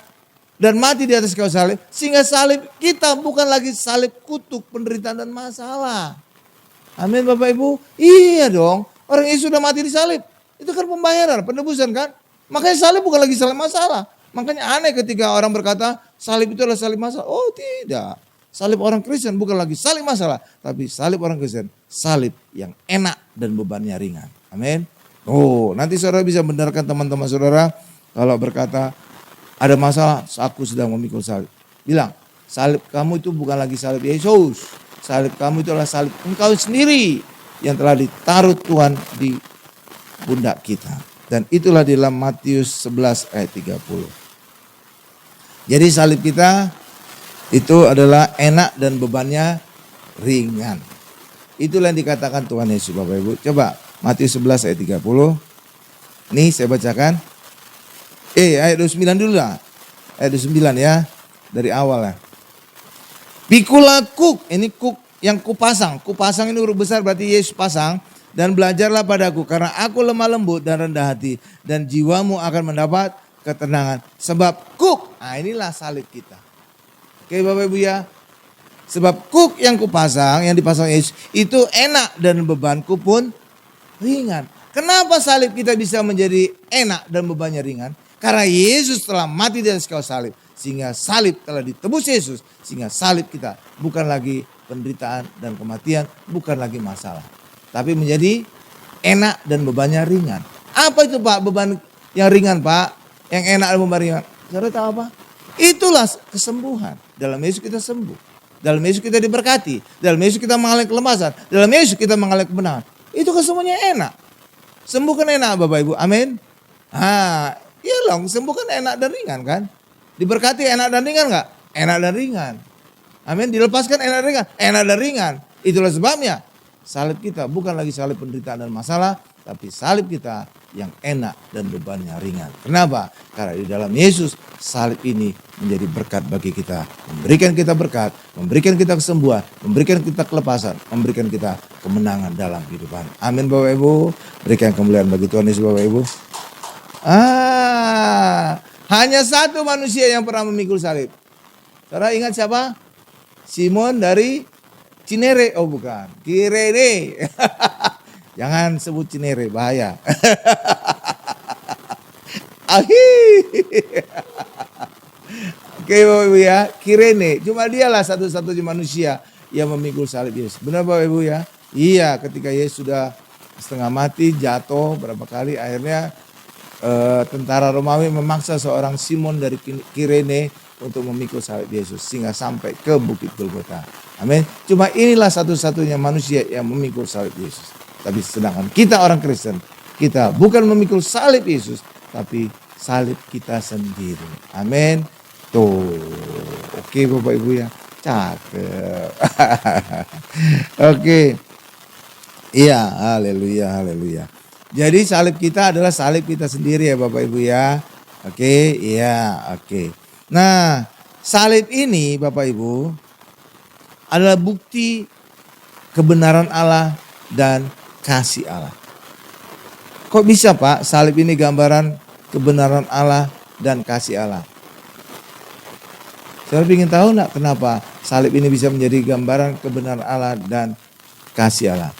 dan mati di atas kayu salib sehingga salib kita bukan lagi salib kutuk, penderitaan dan masalah. Amin Bapak Ibu. Iya dong. Orang Yesus sudah mati di salib. Itu kan pembayaran, penebusan kan? Makanya salib bukan lagi salib masalah. Makanya aneh ketika orang berkata salib itu adalah salib masalah. Oh tidak. Salib orang Kristen bukan lagi salib masalah. Tapi salib orang Kristen salib yang enak dan bebannya ringan. Amin. Oh nanti saudara bisa benarkan teman-teman saudara. Kalau berkata ada masalah aku sedang memikul salib. Bilang salib kamu itu bukan lagi salib Yesus. Salib kamu itu adalah salib engkau sendiri. Yang telah ditaruh Tuhan di pundak kita. Dan itulah di dalam Matius 11 ayat 30. Jadi salib kita itu adalah enak dan bebannya ringan. Itulah yang dikatakan Tuhan Yesus Bapak Ibu. Coba Matius 11 ayat 30. Nih saya bacakan. Ayat 29 dulu lah. Ayat 29 ya. Dari awal ya. Pikulah kuk. Ini kuk yang kupasang. Kupasang ini huruf besar berarti Yesus pasang. Dan belajarlah padaku karena aku lemah lembut dan rendah hati. Dan jiwamu akan mendapat ketenangan. Sebab kuk. Nah inilah salib kita. Oke Bapak Ibu ya. Sebab kuk yang kupasang. Yang dipasang Yesus. Itu enak dan bebanku pun ringan. Kenapa salib kita bisa menjadi enak dan bebannya ringan? Karena Yesus telah mati di atas kayu salib. Sehingga salib telah ditebus Yesus. Sehingga salib kita bukan lagi penderitaan dan kematian. Bukan lagi masalah. Tapi menjadi enak dan bebannya ringan. Apa itu Pak beban yang ringan Pak? Yang enak dan beban ringan. Saudara tahu apa? Itulah kesembuhan. Dalam Yesus kita sembuh. Dalam Yesus kita diberkati. Dalam Yesus kita mengalami kelemahan. Dalam Yesus kita mengalami kemenangan. Itu kan semuanya enak. Sembuhkan enak Bapak Ibu. Amin. Iya loh, sembuhkan enak dan ringan kan. Diberkati enak dan ringan enggak? Enak dan ringan. Amin. Dilepaskan enak dan ringan. Enak dan ringan. Itulah sebabnya salib kita bukan lagi salib penderitaan dan masalah. Tapi salib kita yang enak dan bebannya ringan. Kenapa? Karena di dalam Yesus salib ini menjadi berkat bagi kita. Memberikan kita berkat, memberikan kita kesembuhan, memberikan kita kelepasan, memberikan kita kemenangan dalam kehidupan. Amin Bapak Ibu. Berikan kemuliaan bagi Tuhan Yesus Bapak Ibu. Hanya satu manusia yang pernah memikul salib. Saudara ingat siapa? Simon dari Cinere. Oh bukan, Kirene. Jangan sebut Cinere, bahaya. Oke Bapak Ibu ya, Kirene. Cuma dialah satu-satunya manusia yang memikul salib Yesus. Benar Bapak Ibu ya? Iya, ketika Yesus sudah setengah mati, jatuh berapa kali, akhirnya tentara Romawi memaksa seorang Simon dari Kirene untuk memikul salib Yesus sehingga sampai ke Bukit Golgota. Amin. Cuma inilah satu-satunya manusia yang memikul salib Yesus. Tapi sedangkan kita orang Kristen, kita bukan memikul salib Yesus, tapi salib kita sendiri. Amin. Tuh, oke Bapak Ibu ya, cakep. Oke. Iya, haleluya, haleluya. Jadi salib kita adalah salib kita sendiri ya Bapak Ibu ya. Oke, iya, oke. Nah, salib ini Bapak Ibu adalah bukti kebenaran Allah dan kasih Allah. Kok bisa Pak salib ini gambaran kebenaran Allah dan kasih Allah? Saya ingin tahu enggak kenapa salib ini bisa menjadi gambaran kebenaran Allah dan kasih Allah.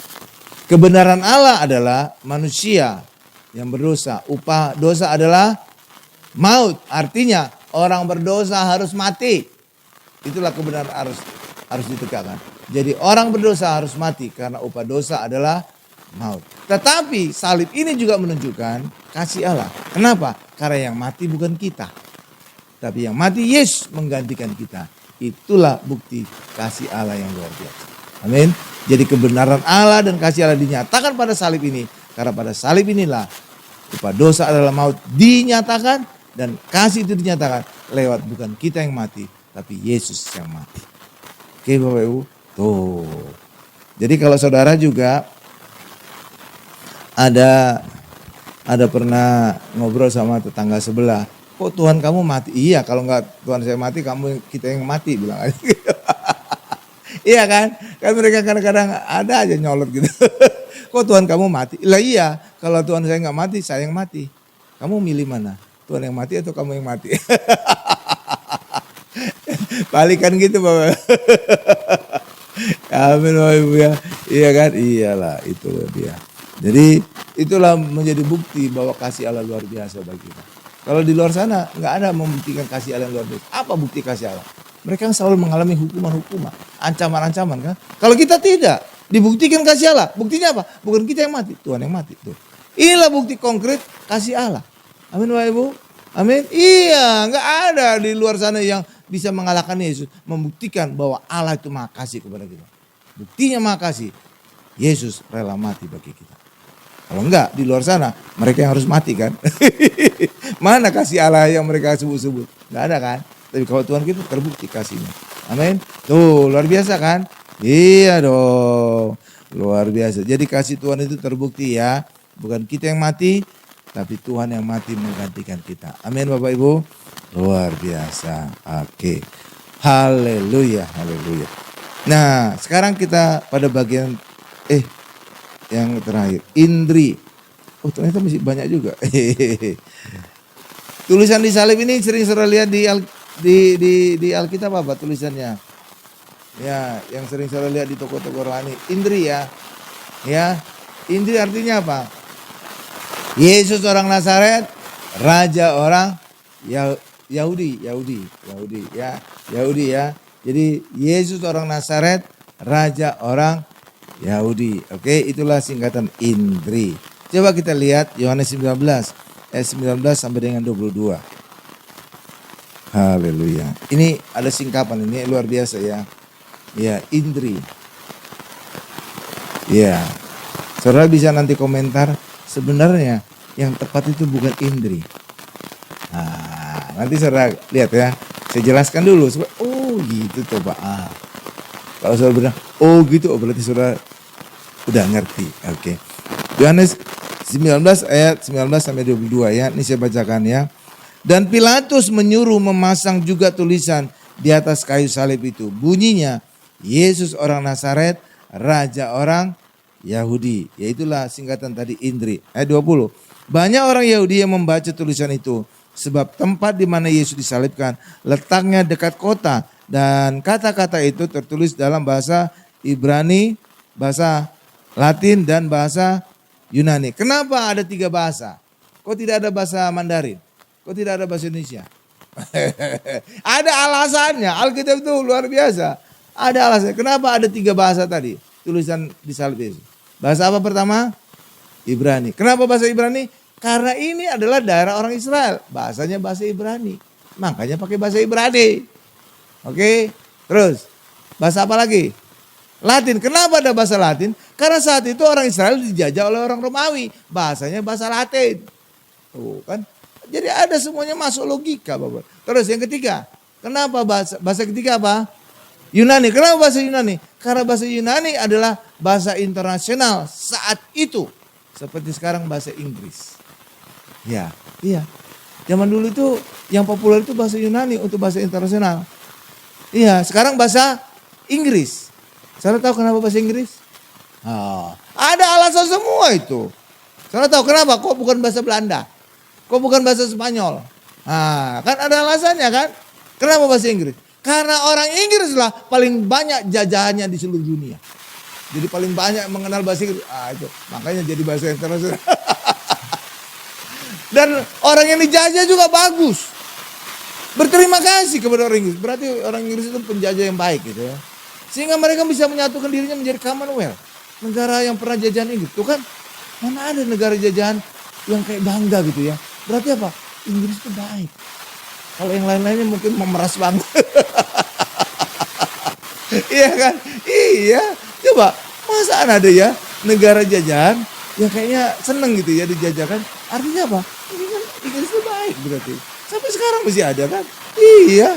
Kebenaran Allah adalah manusia yang berdosa. Upah dosa adalah maut. Artinya orang berdosa harus mati. Itulah kebenaran harus ditegakkan. Jadi orang berdosa harus mati karena upah dosa adalah maut. Tetapi salib ini juga menunjukkan kasih Allah. Kenapa? Karena yang mati bukan kita. Tapi yang mati Yesus menggantikan kita. Itulah bukti kasih Allah yang luar biasa. Amin. Jadi kebenaran Allah dan kasih Allah dinyatakan pada salib ini. Karena pada salib inilah upah dosa adalah maut dinyatakan. Dan kasih itu dinyatakan lewat bukan kita yang mati. Tapi Yesus yang mati. Oke Bapak Ibu. Tuh. Jadi kalau saudara juga ada pernah ngobrol sama tetangga sebelah. Kok Tuhan kamu mati? Iya kalau enggak Tuhan saya mati kita yang mati bilang aja. Iya kan? Kan mereka kadang-kadang ada aja nyolot gitu. Kok Tuhan kamu mati? Lah iya kalau Tuhan saya enggak mati saya yang mati. Kamu milih mana? Tuhan yang mati atau kamu yang mati? Balikan gitu Bapak. Amin Bapak Ibu ya. Iya kan? Iyalah itu dia. Jadi itulah menjadi bukti bahwa kasih Allah luar biasa bagi kita. Kalau di luar sana nggak ada membuktikan kasih Allah yang luar biasa. Apa bukti kasih Allah? Mereka yang selalu mengalami hukuman-hukuman, ancaman-ancaman kan. Kalau kita tidak, dibuktikan kasih Allah. Buktinya apa? Bukan kita yang mati, Tuhan yang mati. Tuh. Inilah bukti konkret kasih Allah. Amin Bapak Ibu. Amin. Iya, nggak ada di luar sana yang bisa mengalahkan Yesus. Membuktikan bahwa Allah itu maha kasih kepada kita. Buktinya maha kasih. Yesus rela mati bagi kita. Kalau enggak di luar sana mereka yang harus mati kan. Mana kasih Allah yang mereka sebut-sebut. Enggak ada kan. Tapi kalau Tuhan kita terbukti kasihnya. Amin. Tuh luar biasa kan. Iya dong. Luar biasa. Jadi kasih Tuhan itu terbukti ya. Bukan kita yang mati. Tapi Tuhan yang mati menggantikan kita. Amin Bapak Ibu. Luar biasa. Oke. Haleluya. Haleluya. Nah sekarang kita pada bagian yang terakhir, indri. Oh ternyata masih banyak juga. Tulisan di salib ini sering saya lihat di Alkitab apa tulisannya? Ya, yang sering saya lihat di toko-toko rohani. Indri ya. Ya, indri artinya apa? Yesus orang Nazaret, raja orang Yahudi ya. Jadi Yesus orang Nazaret, raja orang Yahudi. Oke, itulah singkatan indri. Coba kita lihat Yohanes 19 ayat 19 sampai dengan 22. Haleluya. Ini ada singkapan ini luar biasa ya. Ya, Indri. Ya, saudara bisa nanti komentar, sebenarnya yang tepat itu bukan Indri. Nah, nanti saudara lihat ya, saya jelaskan dulu. Oh gitu coba. Kalau saudara bilang, oh gitu, berarti saudara udah ngerti. Oke. Yohanes 19 ayat 19 sampai 22 ya. Ini saya bacakan ya. Dan Pilatus menyuruh memasang juga tulisan di atas kayu salib itu. Bunyinya, Yesus orang Nazaret, Raja orang Yahudi. Yaitulah singkatan tadi Indri. Ayat 20. Banyak orang Yahudi yang membaca tulisan itu. Sebab tempat di mana Yesus disalibkan letaknya dekat kota. Dan kata-kata itu tertulis dalam bahasa Ibrani, bahasa Latin dan bahasa Yunani. Kenapa ada 3 bahasa? Kok tidak ada bahasa Mandarin? Kok tidak ada bahasa Indonesia? Ada alasannya. Alkitab itu luar biasa. Ada alasannya. Kenapa ada 3 bahasa tadi? Tulisan di salib Yesus. Bahasa apa pertama? Ibrani. Kenapa bahasa Ibrani? Karena ini adalah daerah orang Israel. Bahasanya bahasa Ibrani. Makanya pakai bahasa Ibrani. Oke. Terus. Bahasa apa lagi? Latin. Kenapa ada bahasa Latin? Karena saat itu orang Israel dijajah oleh orang Romawi. Bahasanya bahasa Latin. Tuh kan. Jadi ada semuanya masuk logika Bapak. Terus yang ketiga. Kenapa bahasa ketiga apa? Yunani. Kenapa bahasa Yunani? Karena bahasa Yunani adalah bahasa internasional saat itu. Seperti sekarang bahasa Inggris. Ya, iya. Zaman dulu itu yang populer itu bahasa Yunani untuk bahasa internasional. Iya, sekarang bahasa Inggris. Saudara tahu kenapa bahasa Inggris? Ada alasan semua itu. Saudara tahu kenapa? Kok bukan bahasa Belanda? Kok bukan bahasa Spanyol? Kan ada alasannya kan? Kenapa bahasa Inggris? Karena orang Inggris lah paling banyak jajahannya di seluruh dunia. Jadi paling banyak mengenal bahasa Inggris. Itu makanya jadi bahasa internasional. Dan orang yang dijajah juga bagus. Berterima kasih kepada orang Inggris. Berarti orang Inggris itu penjajah yang baik gitu ya. Sehingga mereka bisa menyatukan dirinya menjadi Commonwealth. Negara yang pernah jajahan Inggris. Tuh kan mana ada negara jajahan yang kayak bangga gitu ya. Berarti apa? Inggris itu baik. Kalau yang lain-lainnya mungkin memeras banget. Iya kan? Iya. Coba masa ada ya negara jajahan yang kayaknya seneng gitu ya dijajahkan. Artinya apa? Ini kan Inggris itu baik berarti. Sampai sekarang masih ada kan? Iya.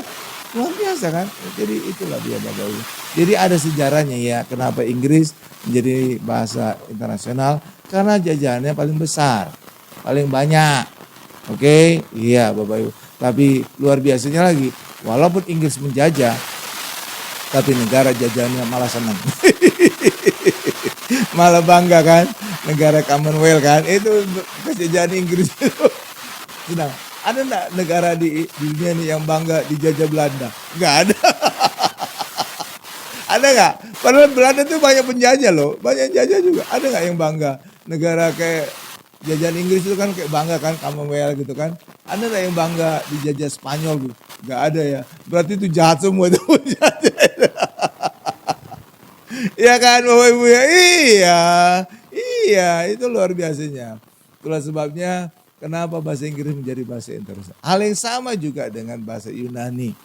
Luar biasa kan? Jadi itulah dia Bapak Ibu. Jadi ada sejarahnya ya kenapa Inggris menjadi bahasa internasional. Karena jajahannya paling besar. Paling banyak. Oke? Iya Bapak Ibu. Tapi luar biasanya lagi. Walaupun Inggris menjajah. Tapi negara jajahannya malah senang. Malah bangga kan? Negara Commonwealth kan? Itu kejajahan Inggris itu. Senang. Ada enggak negara di dunia ini yang bangga dijajah Belanda? Enggak ada. Ada enggak? Padahal Belanda itu banyak penjajah loh. Banyak jajah juga. Ada enggak yang bangga? Negara kayak jajahan Inggris itu kan kayak bangga kan. Commonwealth gitu kan. Ada enggak yang bangga dijajah Spanyol gitu? Enggak ada ya. Berarti itu jahat semua itu penjajah. Iya kan Bapak Ibu ya? Iya. Iya itu luar biasanya. Itulah sebabnya kenapa bahasa Inggris menjadi bahasa internasional. Hal yang sama juga dengan bahasa Yunani.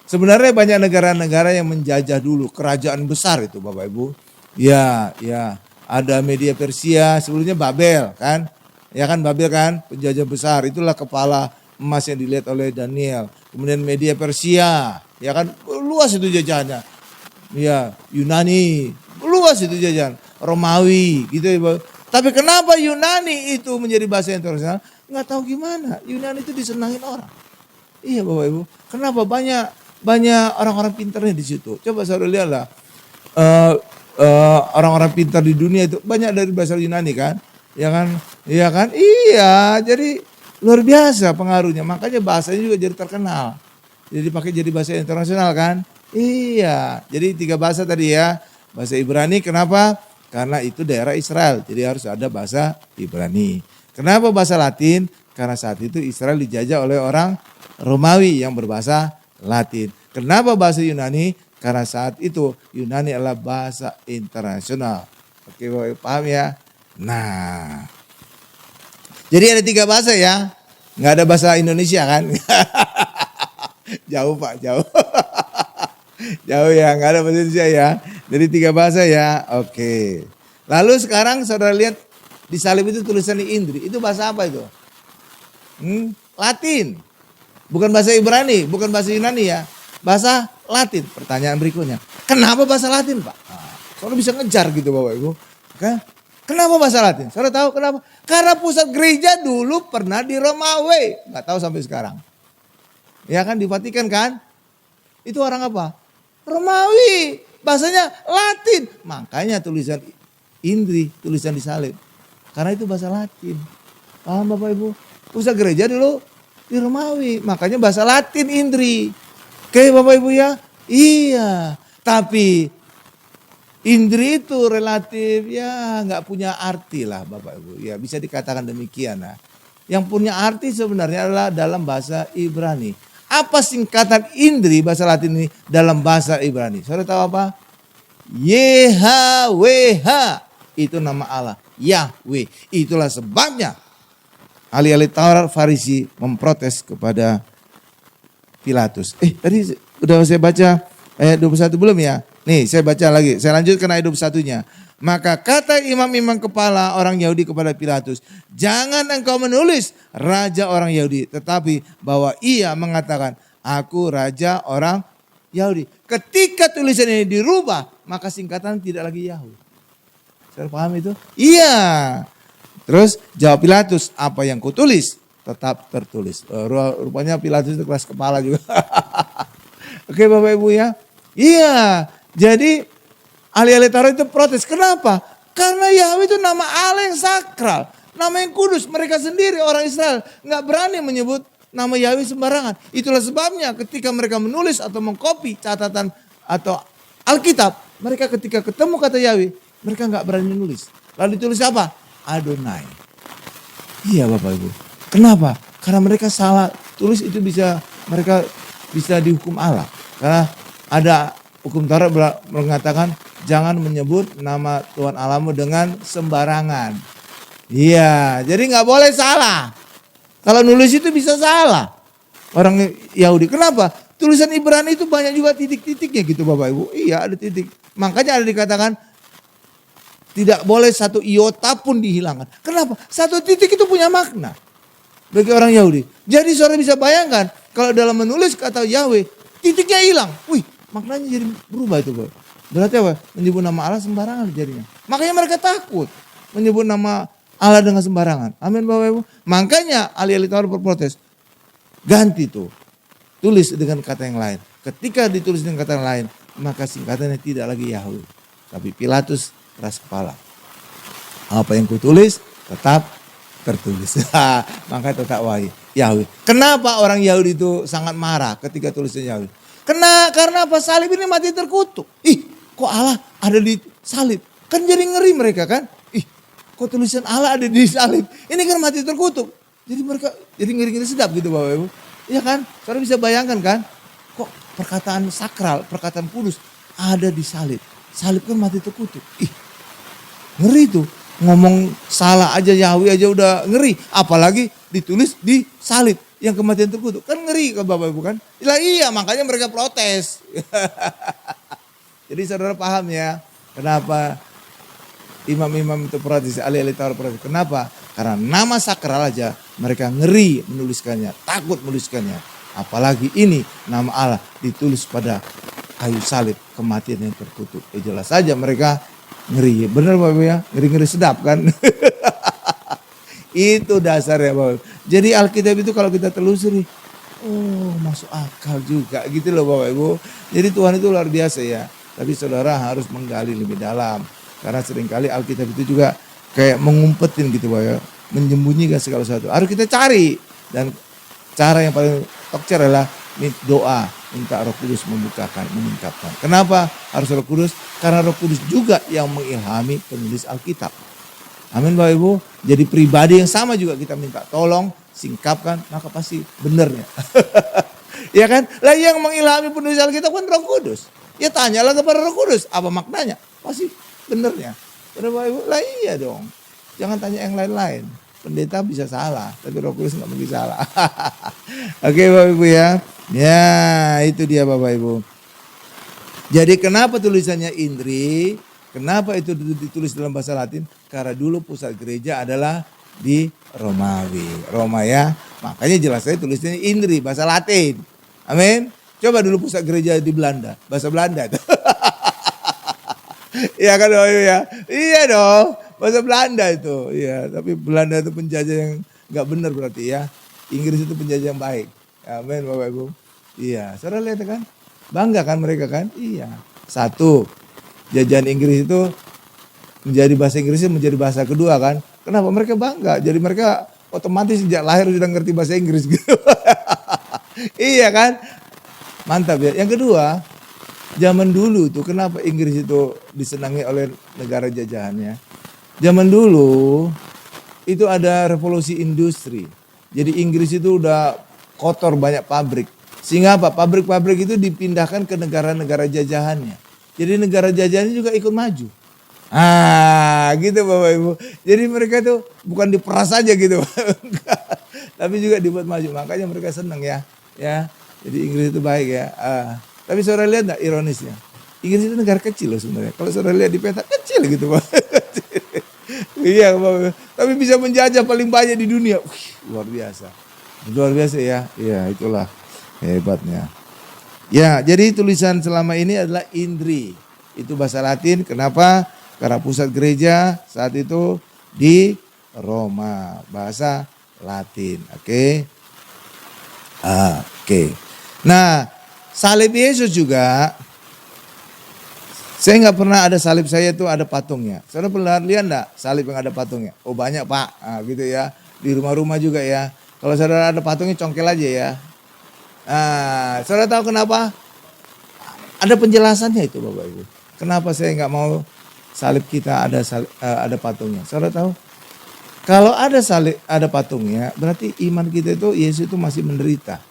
Sebenarnya banyak negara-negara yang menjajah dulu. Kerajaan besar itu Bapak Ibu. Ya, ya. Ada Media Persia, sebelumnya Babel kan. Ya kan Babel kan penjajah besar. Itulah kepala emas yang dilihat oleh Daniel. Kemudian Media Persia. Ya kan luas itu jajahannya. Ya Yunani. Luas itu jajahan. Romawi gitu ya Bapak. Tapi kenapa Yunani itu menjadi bahasa internasional? Nggak tahu gimana. Yunani itu disenangin orang. Iya Bapak Ibu. Kenapa banyak orang-orang pintarnya di situ. Coba saudara lihatlah. Orang-orang pintar di dunia itu banyak dari bahasa Yunani kan. Ya kan? Iya kan? Iya. Jadi luar biasa pengaruhnya. Makanya bahasanya juga jadi terkenal. Jadi dipakai jadi bahasa internasional kan. Iya. Jadi 3 bahasa tadi ya. Bahasa Ibrani kenapa? Karena itu daerah Israel, jadi harus ada bahasa Ibrani. Kenapa bahasa Latin? Karena saat itu Israel dijajah oleh orang Romawi yang berbahasa Latin. Kenapa bahasa Yunani? Karena saat itu Yunani adalah bahasa internasional. Oke, paham ya? Nah, jadi ada 3 bahasa ya. Nggak ada bahasa Indonesia kan? Jauh Pak, jauh. Jauh ya, nggak ada bahasa Indonesia ya. Jadi 3 bahasa ya. Oke. Lalu sekarang saudara lihat di salib itu tulisan di Indri. Itu bahasa apa itu? Latin. Bukan bahasa Ibrani, bukan bahasa Yunani ya. Bahasa Latin. Pertanyaan berikutnya. Kenapa bahasa Latin, Pak? Nah, saudara bisa ngejar gitu Bapak Ibu. Kan? Kenapa bahasa Latin? Saudara tahu kenapa? Karena pusat gereja dulu pernah di Romawi. Nggak tahu sampai sekarang. Ya kan di Vatikan kan? Itu orang apa? Romawi. Bahasanya Latin. Makanya tulisan Indri, tulisan di salib. Karena itu bahasa Latin. Paham Bapak Ibu? Pusat gereja dulu di Romawi. Makanya bahasa Latin Indri. Oke Bapak Ibu ya? Iya. Tapi Indri itu relatif ya nggak punya arti lah Bapak Ibu. Ya bisa dikatakan demikian. Nah. Yang punya arti sebenarnya adalah dalam bahasa Ibrani. Apa singkatan Indri bahasa Latin ini dalam bahasa Ibrani? Saudara tahu apa? YHWH. Itu nama Allah. Yahweh. Itulah sebabnya ahli-ahli Taurat Farisi memprotes kepada Pilatus. Tadi udah saya baca ayat 21 belum ya? Nih saya baca lagi. Saya lanjutkan ayat 21-nya. Maka kata imam-imam kepala orang Yahudi kepada Pilatus, jangan engkau menulis raja orang Yahudi, tetapi bahwa ia mengatakan, aku raja orang Yahudi. Ketika tulisan ini dirubah, maka singkatan tidak lagi Yahudi. Saya paham itu? Iya. Terus jawab Pilatus, apa yang kutulis tetap tertulis. Rupanya Pilatus itu keras kepala juga. Oke Bapak Ibu ya. Iya. Jadi ahli-ahli Taurat itu protes. Kenapa? Karena Yahweh itu nama Allah yang sakral. Nama yang kudus. Mereka sendiri orang Israel nggak berani menyebut nama Yahweh sembarangan. Itulah sebabnya ketika mereka menulis atau mengcopy catatan atau Alkitab. Mereka ketika ketemu kata Yahweh. Mereka nggak berani menulis. Lalu ditulis apa? Adonai. Iya Bapak Ibu. Kenapa? Karena mereka salah. Tulis itu mereka bisa dihukum Allah. Karena ada hukum Taurat mengatakan jangan menyebut nama Tuhan Allahmu dengan sembarangan. Iya, jadi nggak boleh salah. Kalau nulis itu bisa salah. Orang Yahudi. Kenapa? Tulisan Ibrani itu banyak juga titik-titiknya gitu Bapak Ibu. Iya ada titik. Makanya ada dikatakan tidak boleh satu iota pun dihilangkan. Kenapa? Satu titik itu punya makna. Bagi orang Yahudi. Jadi saudara bisa bayangkan. Kalau dalam menulis kata Yahweh. Titiknya hilang. Wih. Maknanya jadi berubah itu. Berarti apa? Menyebut nama Allah sembarangan jadinya. Makanya mereka takut menyebut nama Allah dengan sembarangan. Amin Bapak Ibu. Makanya ahli-ahli Taurat berprotes. Ganti tuh. Tulis dengan kata yang lain. Ketika ditulis dengan kata yang lain. Maka singkatannya tidak lagi Yahweh. Tapi Pilatus keras kepala. Apa yang kutulis tetap tertulis. Maka tetap Yahweh. Kenapa orang Yahudi itu sangat marah ketika tulisan Yahweh? Karena apa? Salib ini mati terkutuk. Kok Allah ada di salib? Kan jadi ngeri mereka kan? Kok tulisan Allah ada di salib? Ini kan mati terkutuk. Jadi mereka jadi ngeri-ngeri sedap gitu Bapak Ibu. Iya kan? Saudara bisa bayangkan kan? Kok perkataan sakral, perkataan kudus ada di salib. Salib kan mati terkutuk. Ngeri tuh. Ngomong salah aja Yahweh aja udah ngeri. Apalagi ditulis di salib. Yang kematian terkutuk. Kan ngeri kan Bapak Ibu kan. Iya makanya mereka protes. Jadi saudara paham ya. Kenapa imam-imam itu protes. Ahli-ahli Taurat protes. Kenapa? Karena nama sakral aja mereka ngeri menuliskannya. Takut menuliskannya. Apalagi ini nama Allah ditulis pada kayu salib. Kematian yang terkutuk. Jelas saja mereka ngeri. Benar Bapak Ibu ya. Ngeri-ngeri sedap kan. Itu dasarnya Bapak. Jadi Alkitab itu kalau kita telusuri, masuk akal juga gitu loh Bapak Ibu. Jadi Tuhan itu luar biasa ya. Tapi saudara harus menggali lebih dalam. Karena seringkali Alkitab itu juga kayak mengumpetin gitu Bapak ya. Menyembunyikan segala sesuatu. Harus kita cari. Dan cara yang paling tokcer adalah doa. Minta Roh Kudus membukakan, mengungkapkan. Kenapa harus Roh Kudus? Karena Roh Kudus juga yang mengilhami penulis Alkitab. Amin Bapak Ibu. Jadi pribadi yang sama juga kita minta tolong, singkapkan, maka pasti benernya. Ya kan? Lah yang mengilhami penulis Alkitab kan Roh Kudus. Ya tanyalah kepada Roh Kudus, apa maknanya? Pasti benernya. Benar Bapak Ibu? Lah iya dong. Jangan tanya yang lain-lain. Pendeta bisa salah, tapi Roh Kudus nggak mungkin salah. Oke Bapak Ibu ya. Ya itu dia Bapak Ibu. Jadi kenapa tulisannya Indri? Kenapa itu ditulis dalam bahasa Latin? Karena dulu pusat gereja adalah di Romawi. Roma ya. Makanya jelas saya tulisnya Indri, bahasa Latin. Amin. Coba dulu pusat gereja di Belanda, bahasa Belanda. Iya kan Bapak Ibu ya? Iya dong, bahasa Belanda itu. Iya, tapi Belanda itu penjajah yang nggak benar berarti ya. Inggris itu penjajah yang baik. Amin Bapak Ibu. Iya, saudara lihat kan? Bangga kan mereka kan? Iya. Satu, jajahan Inggris itu menjadi bahasa Inggrisnya menjadi bahasa kedua kan? Kenapa? Mereka bangga. Jadi mereka otomatis sejak lahir sudah ngerti bahasa Inggris gitu. Iya kan? Mantap ya. Yang kedua, zaman dulu tuh kenapa Inggris itu disenangi oleh negara jajahannya? Zaman dulu itu ada revolusi industri. Jadi Inggris itu udah kotor banyak pabrik. Sehingga apa? Pabrik-pabrik itu dipindahkan ke negara-negara jajahannya. Jadi negara jajahannya juga ikut maju. Ah, gitu Bapak Ibu. Jadi mereka tuh bukan diperas aja gitu. Tapi juga dibuat maju. Makanya mereka senang ya. Ya. Jadi Inggris itu baik ya. Tapi saudara lihat enggak ironisnya? Inggris itu negara kecil loh sebenarnya. Kalau saudara lihat di peta kecil gitu Pak. Iya Bapak. Tapi bisa menjajah paling banyak di dunia. Wih, luar biasa. Luar biasa ya. Iya, itulah hebatnya. Ya, jadi tulisan selama ini adalah Indri. Itu bahasa Latin. Kenapa? Karena pusat gereja saat itu di Roma. Bahasa Latin. Oke. Oke. Nah, salib Yesus juga. Saya nggak pernah ada salib saya itu ada patungnya. Saudara pernah lihat enggak salib yang ada patungnya? Oh banyak Pak. Nah, gitu ya. Di rumah-rumah juga ya. Kalau saudara ada patungnya congkel aja ya. Nah, saudara tahu kenapa? Ada penjelasannya itu Bapak Ibu. Kenapa saya nggak mau salib kita ada patungnya? Saudara tahu? Kalau ada salib ada patungnya, berarti iman kita itu Yesus itu masih menderita,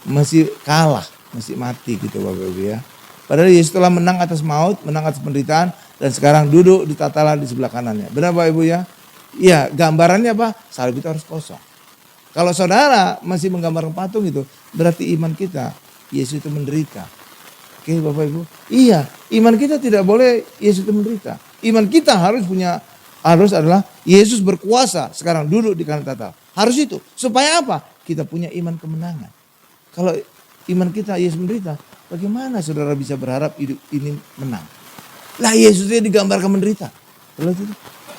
masih kalah, masih mati gitu Bapak Ibu ya. Padahal Yesus telah menang atas maut, menang atas penderitaan, dan sekarang duduk di tatala di sebelah kanannya. Benar Bapak Ibu ya? Iya, gambarannya apa? Salib itu harus kosong. Kalau saudara masih menggambarkan patung itu, berarti iman kita, Yesus itu menderita. Oke Bapak Ibu? Iya, iman kita tidak boleh Yesus itu menderita. Iman kita harus adalah Yesus berkuasa sekarang duduk di kanan tatala. Harus itu. Supaya apa? Kita punya iman kemenangan. Kalau iman kita Yesus menderita, bagaimana saudara bisa berharap hidup ini menang? Lah Yesusnya digambarkan menderita. Kalau itu,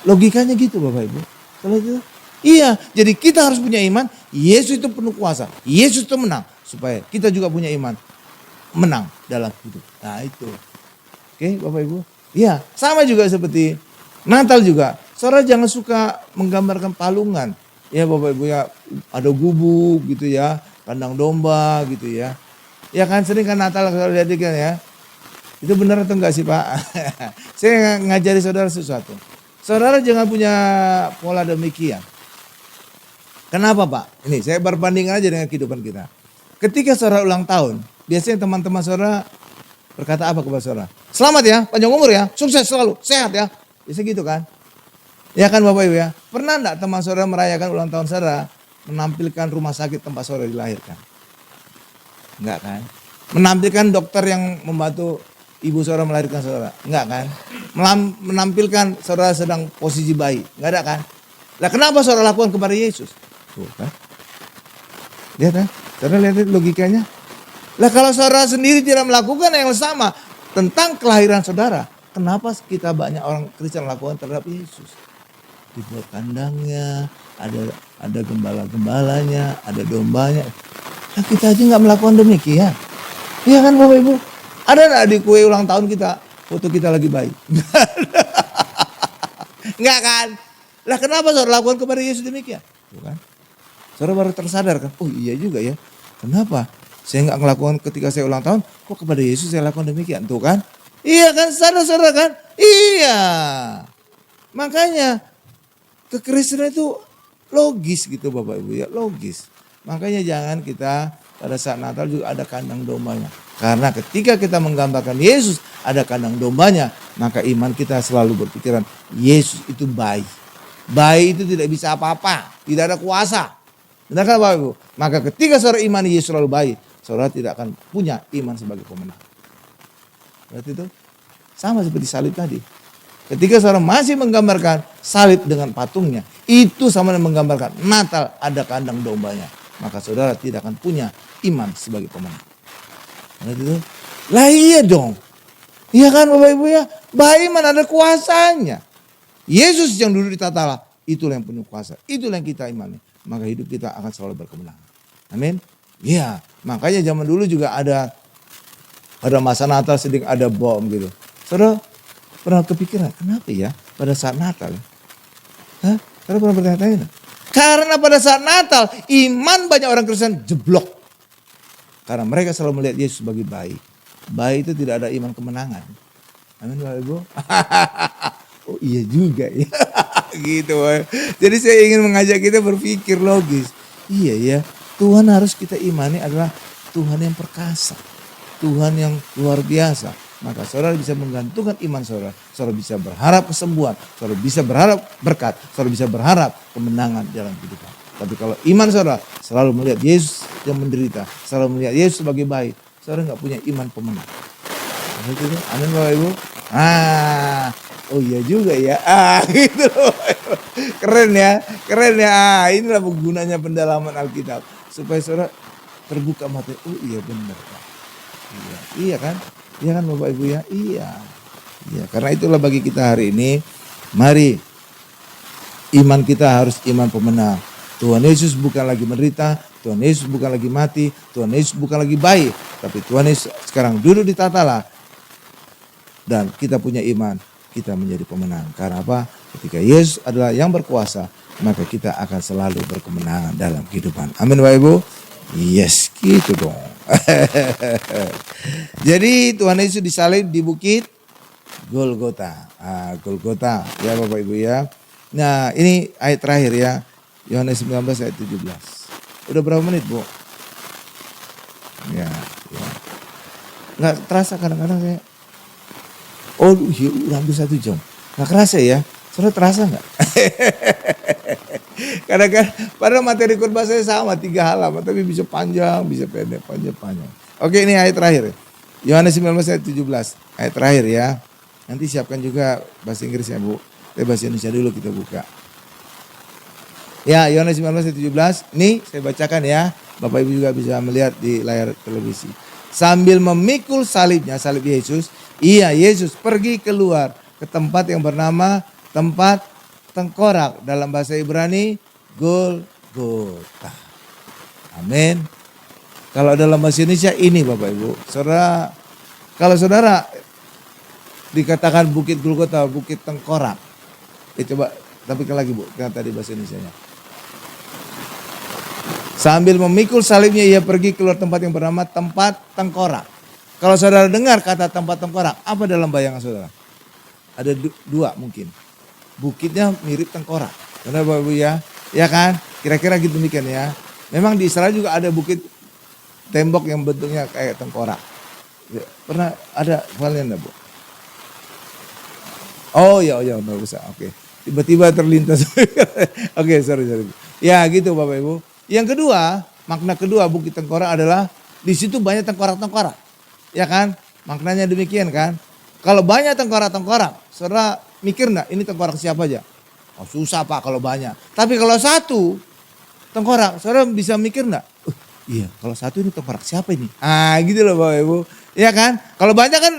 logikanya gitu Bapak Ibu. Kalau itu, iya, jadi kita harus punya iman, Yesus itu penuh kuasa, Yesus itu menang. Supaya kita juga punya iman, menang dalam hidup. Nah itu. Oke Bapak Ibu. Iya, sama juga seperti Natal juga. Saudara jangan suka menggambarkan palungan. Ya Bapak Ibu ya, ada gubuk gitu ya, kandang domba gitu ya. Ya kan sering kan Natal kalau lihat kan ya. Itu benar atau enggak sih Pak? Saya ngajari saudara sesuatu. Saudara jangan punya pola demikian. Kenapa Pak? Ini saya berbanding aja dengan kehidupan kita. Ketika saudara ulang tahun, biasanya teman-teman saudara berkata apa kepada saudara? Selamat ya, panjang umur ya, sukses selalu, sehat ya. Biasa gitu kan? Ya kan Bapak Ibu ya? Pernah enggak teman saudara merayakan ulang tahun saudara, menampilkan rumah sakit tempat saudara dilahirkan? Enggak kan? Menampilkan dokter yang membantu ibu saudara melahirkan saudara? Enggak kan? Menampilkan saudara sedang posisi bayi? Enggak ada kan? Lah kenapa saudara lakukan kepada Yesus? Tuh kan? Lihat kan? Saudara lihat logikanya? Lah kalau saudara sendiri tidak melakukan yang sama tentang kelahiran saudara, kenapa kita banyak orang Kristen lakukan terhadap Yesus? Dibuat kandangnya, ada gembala-gembalanya, ada dombanya. Nah, kita aja nggak melakukan demikian. Iya kan Bapak Ibu? Ada nggak di kue ulang tahun kita foto kita lagi bayi? Enggak kan? Lah kenapa saudara lakukan kepada Yesus demikian? Tuh kan? Saudara baru tersadar kan? Oh iya juga ya. Kenapa? Saya nggak ngelakukan ketika saya ulang tahun, kok kepada Yesus saya lakukan demikian? Tuh kan? Iya kan, saudara-saudara kan? Iya. Makanya kekristenan itu logis gitu Bapak Ibu ya, logis. Makanya jangan kita pada saat Natal juga ada kandang dombanya. Karena ketika kita menggambarkan Yesus ada kandang dombanya, maka iman kita selalu berpikiran Yesus itu bayi. Bayi itu tidak bisa apa-apa, tidak ada kuasa. Benar kan Bapak Ibu? Maka ketika saudara iman Yesus selalu baik, saudara tidak akan punya iman sebagai pemenang. Berarti itu sama seperti salib tadi. Ketika saudara masih menggambarkan salib dengan patungnya, itu sama dengan menggambarkan Natal ada kandang dombanya. Maka saudara tidak akan punya iman sebagai pemenang. Berarti itu, lah iya dong. Iya kan Bapak Ibu ya, bahwa iman ada kuasanya. Yesus yang duduk di tata Allah, itulah yang punya kuasa. Itulah yang kita imani. Maka hidup kita akan selalu berkemenangan. Amin. Iya, makanya zaman dulu juga ada pada masa Natal sedang ada bom gitu. Saudara pernah kepikiran, kenapa ya pada saat Natal? Hah? Saudara pernah bertanya-tanya? Karena pada saat Natal, iman banyak orang Kristen jeblok. Karena mereka selalu melihat Yesus sebagai bayi. Bayi itu tidak ada iman kemenangan. Amin Bapak Ibu. Oh iya juga ya. Gitu. Jadi saya ingin mengajak kita berpikir logis. Iya ya, Tuhan harus kita imani adalah Tuhan yang perkasa. Tuhan yang luar biasa. Maka saudara bisa menggantungkan iman saudara. Saudara bisa berharap kesembuhan. Saudara bisa berharap berkat. Saudara bisa berharap kemenangan dalam kehidupan. Tapi kalau iman saudara selalu melihat Yesus yang menderita. Selalu melihat Yesus sebagai baik. Saudara gak punya iman pemenang. Amin Bapak Ibu. Oh iya juga ya. Gitu. Keren ya. Keren ya. Inilah gunanya pendalaman Alkitab. Supaya saudara terbuka mata. Oh iya benar. Iya kan? Iya kan Bapak Ibu ya? Iya. Karena itulah bagi kita hari ini. Mari. Iman kita harus iman pemenang. Tuhan Yesus bukan lagi menderita. Tuhan Yesus bukan lagi mati. Tuhan Yesus bukan lagi baik. Tapi Tuhan Yesus sekarang duduk di tata Allah. Dan kita punya iman. Kita menjadi pemenang. Karena apa? Ketika Yesus adalah yang berkuasa. Maka kita akan selalu berkemenangan dalam kehidupan. Amin Bapak Ibu. Yes, gitu dong. Jadi Tuhan Yesus disalib di bukit Golgota. Golgota ya Bapak Ibu ya. Nah ini ayat terakhir ya. Yohanes 19 ayat 17. Udah berapa menit Bu? Ya. Nggak terasa kadang-kadang saya. Oh udah hampir 1 jam. Nggak kerasa ya. Saudara terasa nggak? Kadang-kadang padahal materi khotbah saya sama 3 halaman. Tapi bisa panjang, bisa pendek, panjang. Oke ini ayat terakhir. Yohanes 19 ayat 17. Ayat terakhir ya. Nanti siapkan juga bahasa Inggrisnya Bu. Tapi bahasa Indonesia dulu kita buka. Ya Yohanes 19 ayat 17. Nih saya bacakan ya. Bapak Ibu juga bisa melihat di layar televisi. Sambil memikul salibnya, salib Yesus. Iya Yesus pergi keluar ke tempat yang bernama tempat tengkorak. Dalam bahasa Ibrani Golgota. Amin. Kalau dalam bahasa Indonesia ini Bapak Ibu. Saudara, kalau saudara dikatakan bukit Golgota, bukit tengkorak. Coba tampilkan lagi Bu, kan tadi bahasa Indonesianya. Sambil memikul salibnya ia pergi keluar tempat yang bernama tempat tengkorak. Kalau saudara dengar kata tempat tengkorak, apa dalam bayangan saudara? Ada 2 mungkin. Bukitnya mirip tengkorak. Benar Bapak Ibu ya? Ya kan? Kira-kira gitu demikian ya. Memang di Israel juga ada bukit tembok yang bentuknya kayak tengkorak. Ya, pernah ada kalian enggak Bu? Oh ya enggak usah. Oke. Tiba-tiba terlintas. Oke, sorry. Ya gitu Bapak Ibu. Yang kedua, makna kedua bukit tengkorak adalah di situ banyak tengkorak-tengkorak. Ya kan? Maknanya demikian kan? Kalau banyak tengkorak-tengkorak, saudara mikir enggak ini tengkorak siapa aja? Oh susah Pak kalau banyak. Tapi kalau satu tengkorak, saudara bisa mikir enggak? Iya kalau satu ini tengkorak siapa ini? Gitu loh Bapak Ibu. Ya kan? Kalau banyak kan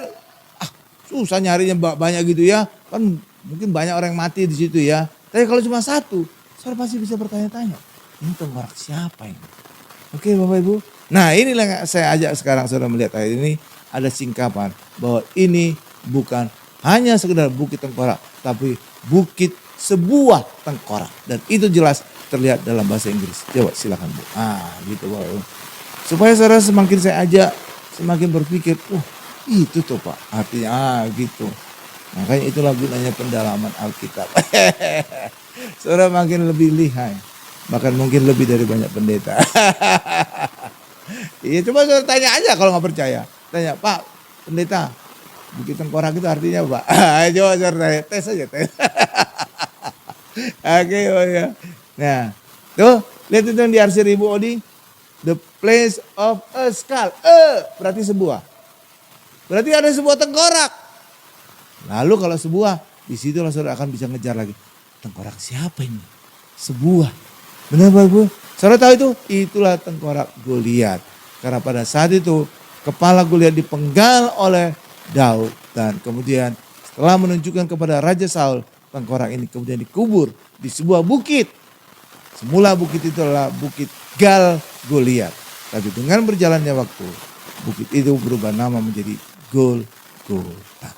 susah nyarinya banyak gitu ya. Kan mungkin banyak orang yang mati di situ ya. Tapi kalau cuma satu, saudara pasti bisa bertanya-tanya. Ini tengkorak siapa ini? Oke Bapak Ibu. Nah inilah yang saya ajak sekarang saudara melihat ayat ini. Ada singkapan bahwa ini bukan hanya sekedar bukit tengkorak. Tapi bukit sebuah tengkorak. Dan itu jelas terlihat dalam bahasa Inggris. Coba silakan Bu. Gitu Bapak Ibu. Supaya saudara semakin saya ajak. Semakin berpikir. Itu tuh Pak. Artinya gitu. Makanya itulah gunanya pendalaman Alkitab. Saudara makin lebih lihai. Bahkan mungkin lebih dari banyak pendeta. Iya coba saudara tanya aja kalau nggak percaya. Tanya Pak pendeta. Bukit tengkorak itu artinya apa? Coba saudara tanya. Tes aja tes. Oke ya. Nah tuh lihat itu yang di arsir Ibu Odi. The place of a skull. Berarti sebuah. Berarti ada sebuah tengkorak. Lalu kalau sebuah, disitulah saudara akan bisa ngejar lagi. Tengkorak siapa ini? Sebuah. Benar Bapak Ibu? Saudara tahu itu? Itulah tengkorak Goliat. Karena pada saat itu kepala Goliat dipenggal oleh Daud. Dan kemudian setelah menunjukkan kepada Raja Saul, tengkorak ini kemudian dikubur di sebuah bukit. Semula bukit itu adalah bukit Gal Goliat. Tapi dengan berjalannya waktu, bukit itu berubah nama menjadi Golgota.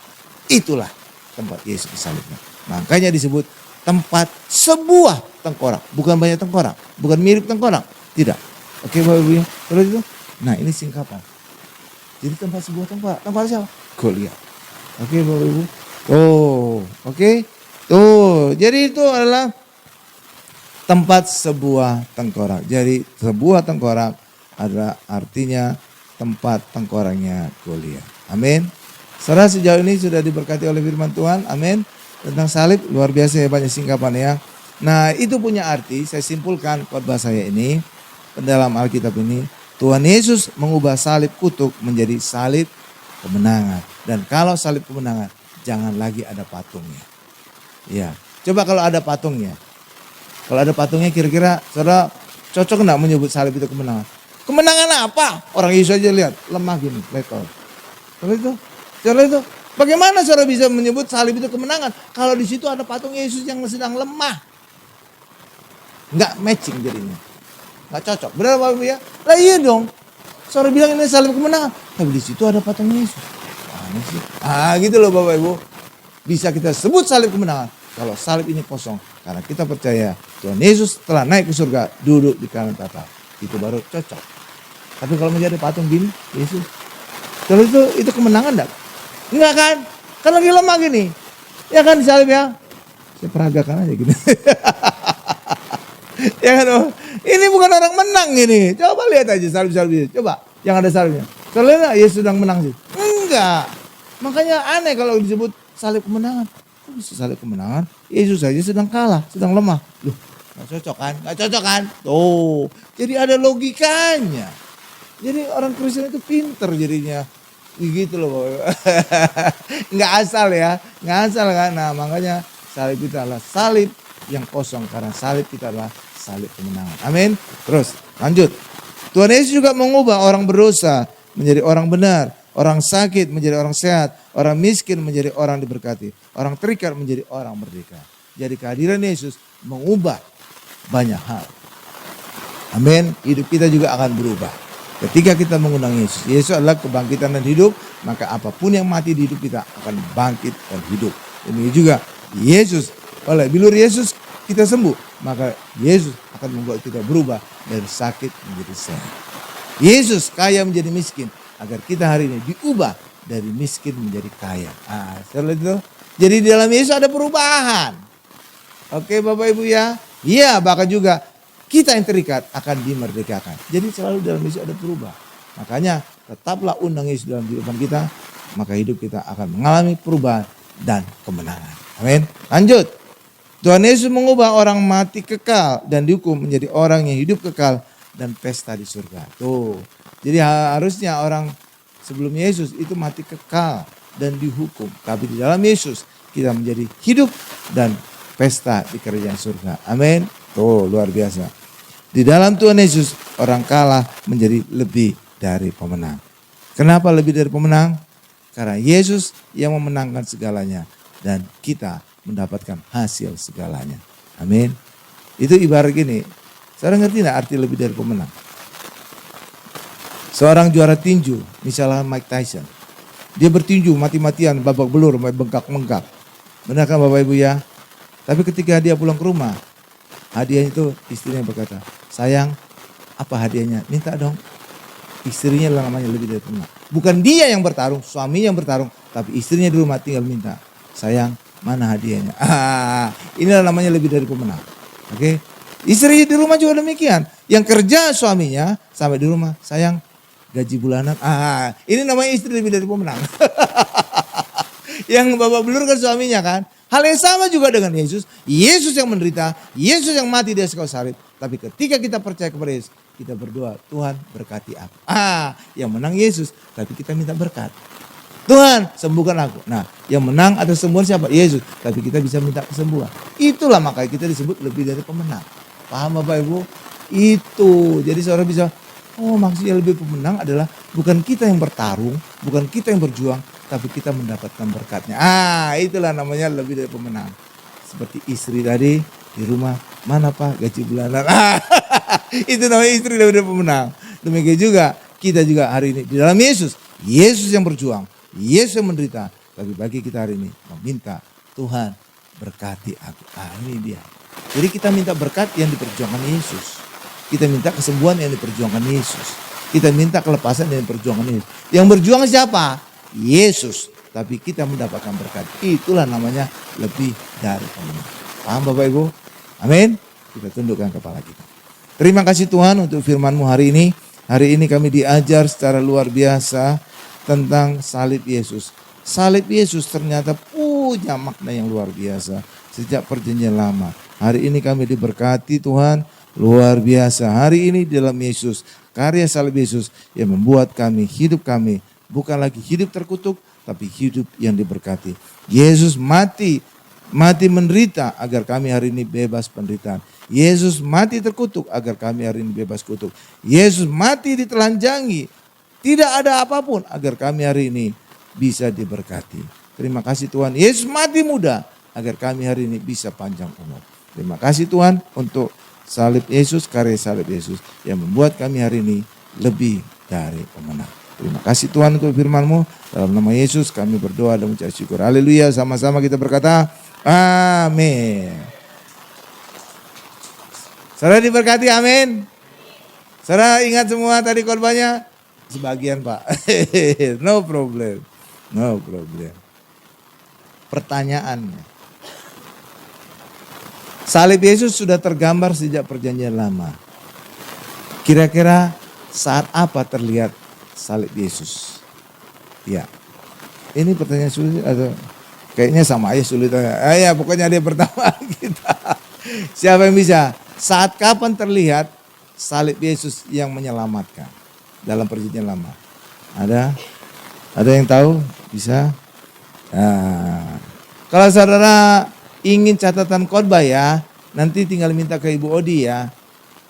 Itulah tempat Yesus disalibkan. Makanya disebut tempat sebuah tengkorak. Bukan banyak tengkorak. Bukan mirip tengkorak. Tidak. Oke Bapak Ibu ya. Terus itu. Nah ini singkatan. Jadi tempat sebuah tengkorak. Tengkorak siapa? Goliat. Oke Bapak Ibu. Oh oke. Tuh. Jadi itu adalah tempat sebuah tengkorak. Jadi sebuah tengkorak adalah artinya tempat tengkoraknya Goliat. Amin. Saudara sejauh ini sudah diberkati oleh firman Tuhan. Amin. Tentang salib luar biasa ya, banyak singkapan ya. Nah itu punya arti, saya simpulkan khotbah saya ini. Dalam Alkitab ini Tuhan Yesus mengubah salib kutuk menjadi salib kemenangan. Dan kalau salib kemenangan jangan lagi ada patungnya. Ya, coba kalau ada patungnya. Kalau ada patungnya kira-kira saudara cocok enggak menyebut salib itu kemenangan? Kemenangan apa? Orang Yesus aja lihat lemah gini, lekol. Saudara itu, bagaimana saudara bisa menyebut salib itu kemenangan kalau di situ ada patung Yesus yang sedang lemah? Enggak matching jadinya. Enggak cocok. Benar Bapak Ibu ya? Lah iya dong. Saudara bilang ini salib kemenangan, tapi di situ ada patung Yesus. Aneh sih. Gitu loh Bapak Ibu. Bisa kita sebut salib kemenangan kalau salib ini kosong, karena kita percaya Tuhan Yesus telah naik ke surga, duduk di kanan tahta. Itu baru cocok. Tapi kalau menjadi patung gini, Yesus, kalau itu kemenangan enggak? Enggak kan? Kan lagi lemah gini. Ya kan disalib ya? Saya peragakan aja gini. Ya kan? Oh, ini bukan orang menang ini. Coba lihat aja salib-salib. Coba yang ada salibnya. Soalnya Yesus sedang menang sih. Enggak. Makanya aneh kalau disebut salib kemenangan. Kok bisa salib kemenangan? Yesus saja sedang kalah, sedang lemah. Loh, gak cocok kan? Gak cocok kan? Tuh, jadi ada logikanya. Jadi orang Kristen itu pinter jadinya. Gitu loh. Nggak asal ya. Nggak asal kan. Nah makanya salib kita adalah salib yang kosong. Karena salib kita adalah salib kemenangan. Amin. Terus lanjut. Tuhan Yesus juga mengubah orang berdosa menjadi orang benar. Orang sakit menjadi orang sehat. Orang miskin menjadi orang diberkati. Orang terikat menjadi orang merdeka. Jadi kehadiran Yesus mengubah banyak hal. Amin. Hidup kita juga akan berubah. Ketika kita mengundang Yesus. Yesus adalah kebangkitan dan hidup. Maka apapun yang mati di hidup kita akan bangkit dan hidup. Ini juga Yesus. Oleh bilur Yesus kita sembuh. Maka Yesus akan membuat kita berubah dari sakit menjadi sehat. Yesus kaya menjadi miskin. Agar kita hari ini diubah dari miskin menjadi kaya. Setelah itu. Jadi di dalam Yesus ada perubahan. Oke Bapak Ibu ya. Iya bahkan juga kita yang terikat akan dimerdekakan. Jadi selalu dalam Yesus ada perubahan. Makanya tetaplah undang Yesus dalam kehidupan kita. Maka hidup kita akan mengalami perubahan dan kemenangan. Amin. Lanjut. Tuhan Yesus mengubah orang mati kekal dan dihukum menjadi orang yang hidup kekal dan pesta di surga. Tuh. Jadi harusnya orang sebelum Yesus itu mati kekal dan dihukum. Tapi di dalam Yesus kita menjadi hidup dan pesta di kerajaan surga. Amin. Tuh luar biasa. Di dalam Tuhan Yesus orang kalah menjadi lebih dari pemenang. Kenapa lebih dari pemenang? Karena Yesus yang memenangkan segalanya. Dan kita mendapatkan hasil segalanya. Amin. Itu ibarat gini. Saudara ngerti gak arti lebih dari pemenang? Seorang juara tinju, misalnya Mike Tyson. Dia bertinju mati-matian, babak belur, bengkak-bengkak. Benar kan Bapak Ibu ya? Tapi ketika dia pulang ke rumah, hadiahnya itu istrinya berkata, sayang apa hadiahnya? Minta dong. Istrinya lah namanya lebih dari pemenang. Bukan dia yang bertarung, suaminya yang bertarung. Tapi istrinya di rumah tinggal minta. Sayang mana hadiahnya? Inilah namanya lebih dari pemenang. Oke. Istri di rumah juga demikian. Yang kerja suaminya sampai di rumah. Sayang gaji bulanan. Ini namanya istri lebih dari pemenang. Yang bapak belur kan suaminya kan. Hal yang sama juga dengan Yesus. Yesus yang menderita. Yesus yang mati di atas kayu salib. Tapi ketika kita percaya kepada Yesus. Kita berdoa, Tuhan berkati aku. Yang menang Yesus. Tapi kita minta berkat. Tuhan sembuhkan aku. Nah yang menang atas sembuhan siapa? Yesus. Tapi kita bisa minta kesembuhan. Itulah makanya kita disebut lebih dari pemenang. Paham Bapak Ibu? Itu. Jadi saudara bisa, oh maksudnya lebih pemenang adalah bukan kita yang bertarung, bukan kita yang berjuang, tapi kita mendapatkan berkatnya. Itulah namanya lebih dari pemenang. Seperti istri tadi di rumah, mana Pak gaji bulanan? Itu namanya istri lebih dari pemenang. Demikian juga kita juga hari ini di dalam Yesus. Yesus yang berjuang, Yesus yang menderita. Tapi bagi kita hari ini meminta Tuhan berkati aku. Ini dia. Jadi kita minta berkat yang diperjuangkan Yesus. Kita minta kesembuhan yang diperjuangkan Yesus. Kita minta kelepasan yang diperjuangkan Yesus. Yang berjuang siapa? Yesus. Tapi kita mendapatkan berkat. Itulah namanya lebih dari pemenang. Paham Bapak Ibu? Amin. Kita tundukkan kepala kita. Terima kasih Tuhan untuk firman-Mu hari ini. Hari ini kami diajar secara luar biasa tentang salib Yesus. Salib Yesus ternyata punya makna yang luar biasa sejak perjanjian lama. Hari ini kami diberkati Tuhan luar biasa. Hari ini dalam Yesus, karya salib Yesus yang membuat hidup kami bukan lagi hidup terkutuk, tapi hidup yang diberkati. Yesus mati menderita agar kami hari ini bebas penderitaan. Yesus mati terkutuk agar kami hari ini bebas kutuk. Yesus mati ditelanjangi, tidak ada apapun agar kami hari ini bisa diberkati. Terima kasih Tuhan. Yesus mati muda agar kami hari ini bisa panjang umur. Terima kasih Tuhan untuk salib Yesus, karya salib Yesus yang membuat kami hari ini lebih dari pemenang. Terima kasih Tuhan untuk firman-Mu. Dalam nama Yesus kami berdoa dan mengucap syukur. Haleluya. Sama-sama kita berkata, amin. Saudara diberkati, amin. Saudara ingat semua tadi korbannya? Sebagian Pak. No problem. No problem. Pertanyaannya. Salib Yesus sudah tergambar sejak perjanjian lama. Kira-kira saat apa terlihat salib Yesus? Ya. Ini pertanyaan sulit atau kayaknya sama aja sulitnya. Ya pokoknya dia pertama kita. Siapa yang bisa? Saat kapan terlihat salib Yesus yang menyelamatkan dalam perjanjian lama? Ada? Ada yang tahu? Bisa? Nah, kalau saudara ingin catatan khotbah ya, nanti tinggal minta ke Ibu Odi ya.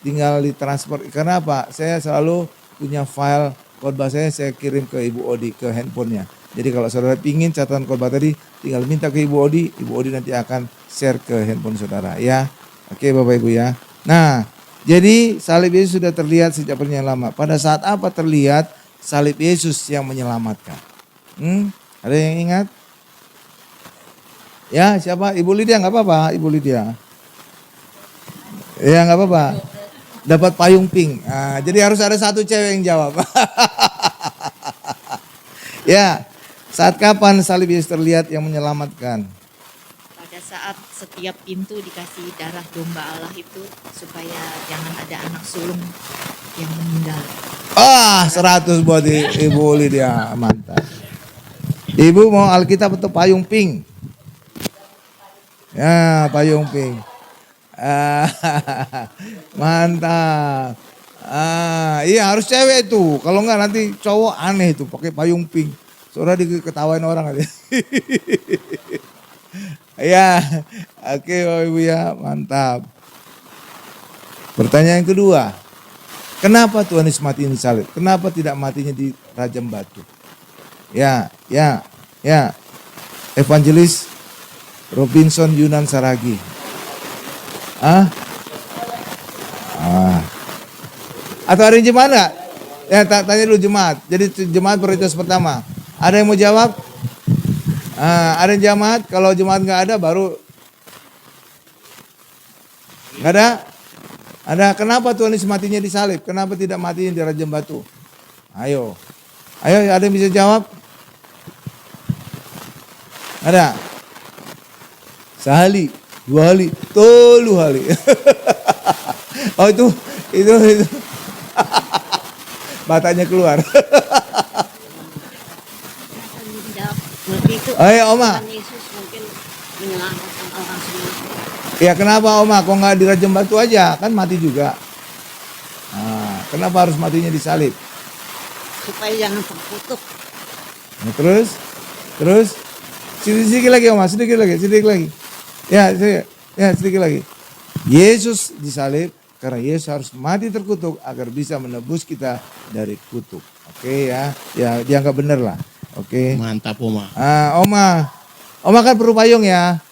Tinggal ditransfer. Karena apa? Saya selalu punya file khotbah saya kirim ke Ibu Odi ke handphonenya. Jadi kalau saudara ingin catatan khotbah tadi, tinggal minta ke Ibu Odi. Ibu Odi nanti akan share ke handphone saudara ya. Oke Bapak Ibu ya. Nah, jadi salib Yesus sudah terlihat sejak perjanjian lama. Pada saat apa terlihat salib Yesus yang menyelamatkan? Ada yang ingat? Ya siapa? Ibu Lydia nggak apa-apa, Ibu Lydia. Ya nggak apa-apa. Dapat payung pink. Nah, jadi harus ada satu cewek yang jawab. Ya, saat kapan salib Yesus terlihat yang menyelamatkan? Pada saat setiap pintu dikasih darah domba Allah itu supaya jangan ada anak sulung yang meninggal. 100 buat Ibu Lydia, mantap. Ibu mau Alkitab atau payung pink? Ya, payung pink. Mantap. Iya harus cewek itu. Kalau enggak nanti cowok aneh itu pakai payung pink. Saudara diketawain orang aja. Ya, oke Bapak Ibu ya, mantap. Pertanyaan kedua. Kenapa Tuhan Yesus mati di salib? Kenapa tidak matinya di rajam batu? Ya. Evangelis Robinson Yunan Saragi. Atau ada yang jemaat enggak? Ya tanya dulu jemaat. Jadi jemaat prioritas pertama. Ada yang mau jawab? Ada yang jemaat? Kalau jemaat enggak ada baru. Enggak ada? Ada. Kenapa Tuhan Yesus matinya di salib? Kenapa tidak matinya di rajam batu? Ayo ada yang bisa jawab? Ada? Sehali, 2 hari, 3 hari. Oh itu. Matanya keluar. Ayo Oma. Yesus mungkin menyelamatkan orang semua. Ya kenapa Oma? Kok nggak dirajam batu aja? Kan mati juga. Kenapa harus matinya disalib? Supaya jangan terkutuk. Nah, terus sedikit lagi Oma, sedikit lagi. Ya, sedikit lagi. Yesus disalib karena Yesus harus mati terkutuk agar bisa menebus kita dari kutuk. Oke ya, ya dianggap benar lah. Oke. Mantap Oma. Oma kan perlu payung ya.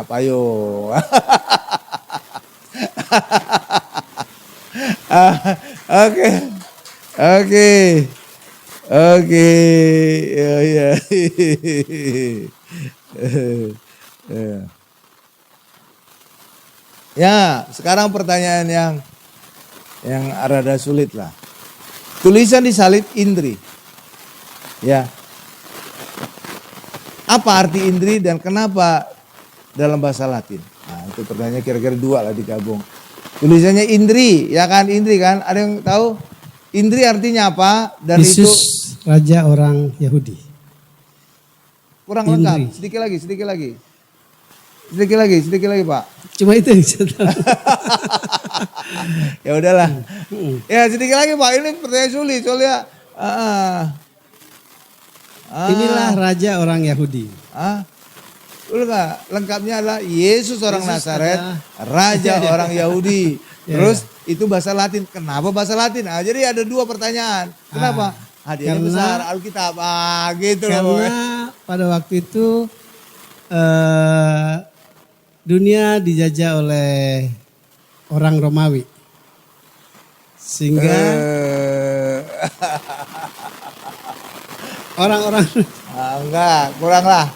Payung. Oke. Ya. Ya, sekarang pertanyaan yang rada sulit lah. Tulisan di salib Indri. Ya. Apa arti Indri dan kenapa dalam bahasa Latin? Nah, itu pertanyaan kira-kira dua lah digabung. Tulisannya Indri, ya kan Indri kan? Ada yang tahu? Indri artinya apa? Dan Yesus itu raja orang Yahudi. kurang Indri. lengkap. Sedikit lagi Pak. Cuma itu yang saya tahu. Ya udahlah. Ya sedikit lagi Pak. Ini pertanyaan sulit soalnya. Inilah raja orang Yahudi. Lengkapnya adalah Yesus orang Yesus Nazaret, raja orang Yahudi. Terus itu bahasa Latin. Kenapa bahasa Latin? Jadi ada dua pertanyaan. Kenapa? Hadiahnya karena- besar Alkitab. Gitu loh. Karena pada waktu itu dunia dijajah oleh orang Romawi. Sehingga orang-orang Enggak, kurang lah.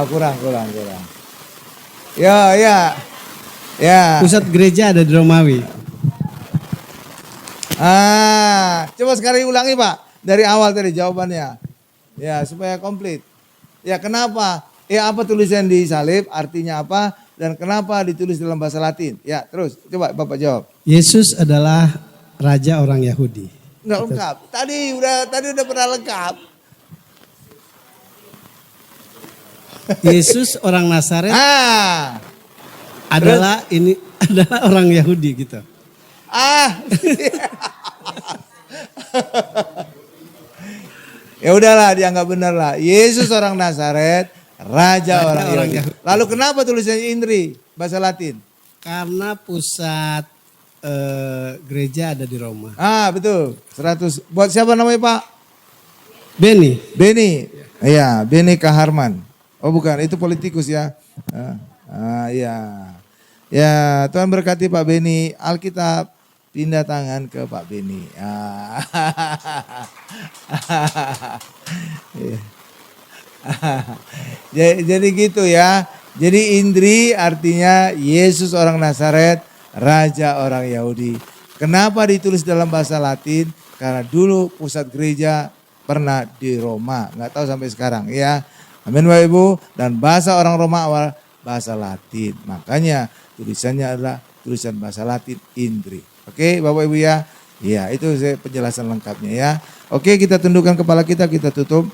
Kurang. Ya. pusat gereja ada di Romawi. Coba sekali ulangi Pak. Dari awal tadi jawabannya. Ya, supaya komplit. Ya, kenapa? Ya, apa tulisan di salib? Artinya apa? Dan kenapa ditulis dalam bahasa Latin? Ya, terus coba Bapak jawab. Yesus adalah raja orang Yahudi. Enggak lengkap. Tadi udah pernah lengkap. Yesus orang Nazaret adalah orang Yahudi gitu. Ya udahlah, dianggap benar lah. Yesus orang Nazaret, raja orang Yahudi. Lalu kenapa tulisannya Indri bahasa Latin? Karena pusat gereja ada di Roma. Betul. 100. Buat siapa namanya Pak? Beni. Iya, Beni Kaharman. Oh bukan, itu politikus ya. Iya. Ya, Tuhan berkati Pak Beni. Alkitab pindah tangan ke Pak Beni. Jadi gitu ya. Jadi Indri artinya Yesus orang Nazaret, raja orang Yahudi. Kenapa ditulis dalam bahasa Latin? Karena dulu pusat gereja pernah di Roma. Nggak tahu sampai sekarang ya. Amin Bapak Ibu. Dan bahasa orang Roma awal bahasa Latin. Makanya tulisannya adalah tulisan bahasa Latin Indri. Oke Bapak Ibu ya. Ya itu penjelasan lengkapnya ya. Oke kita tundukkan kepala kita tutup.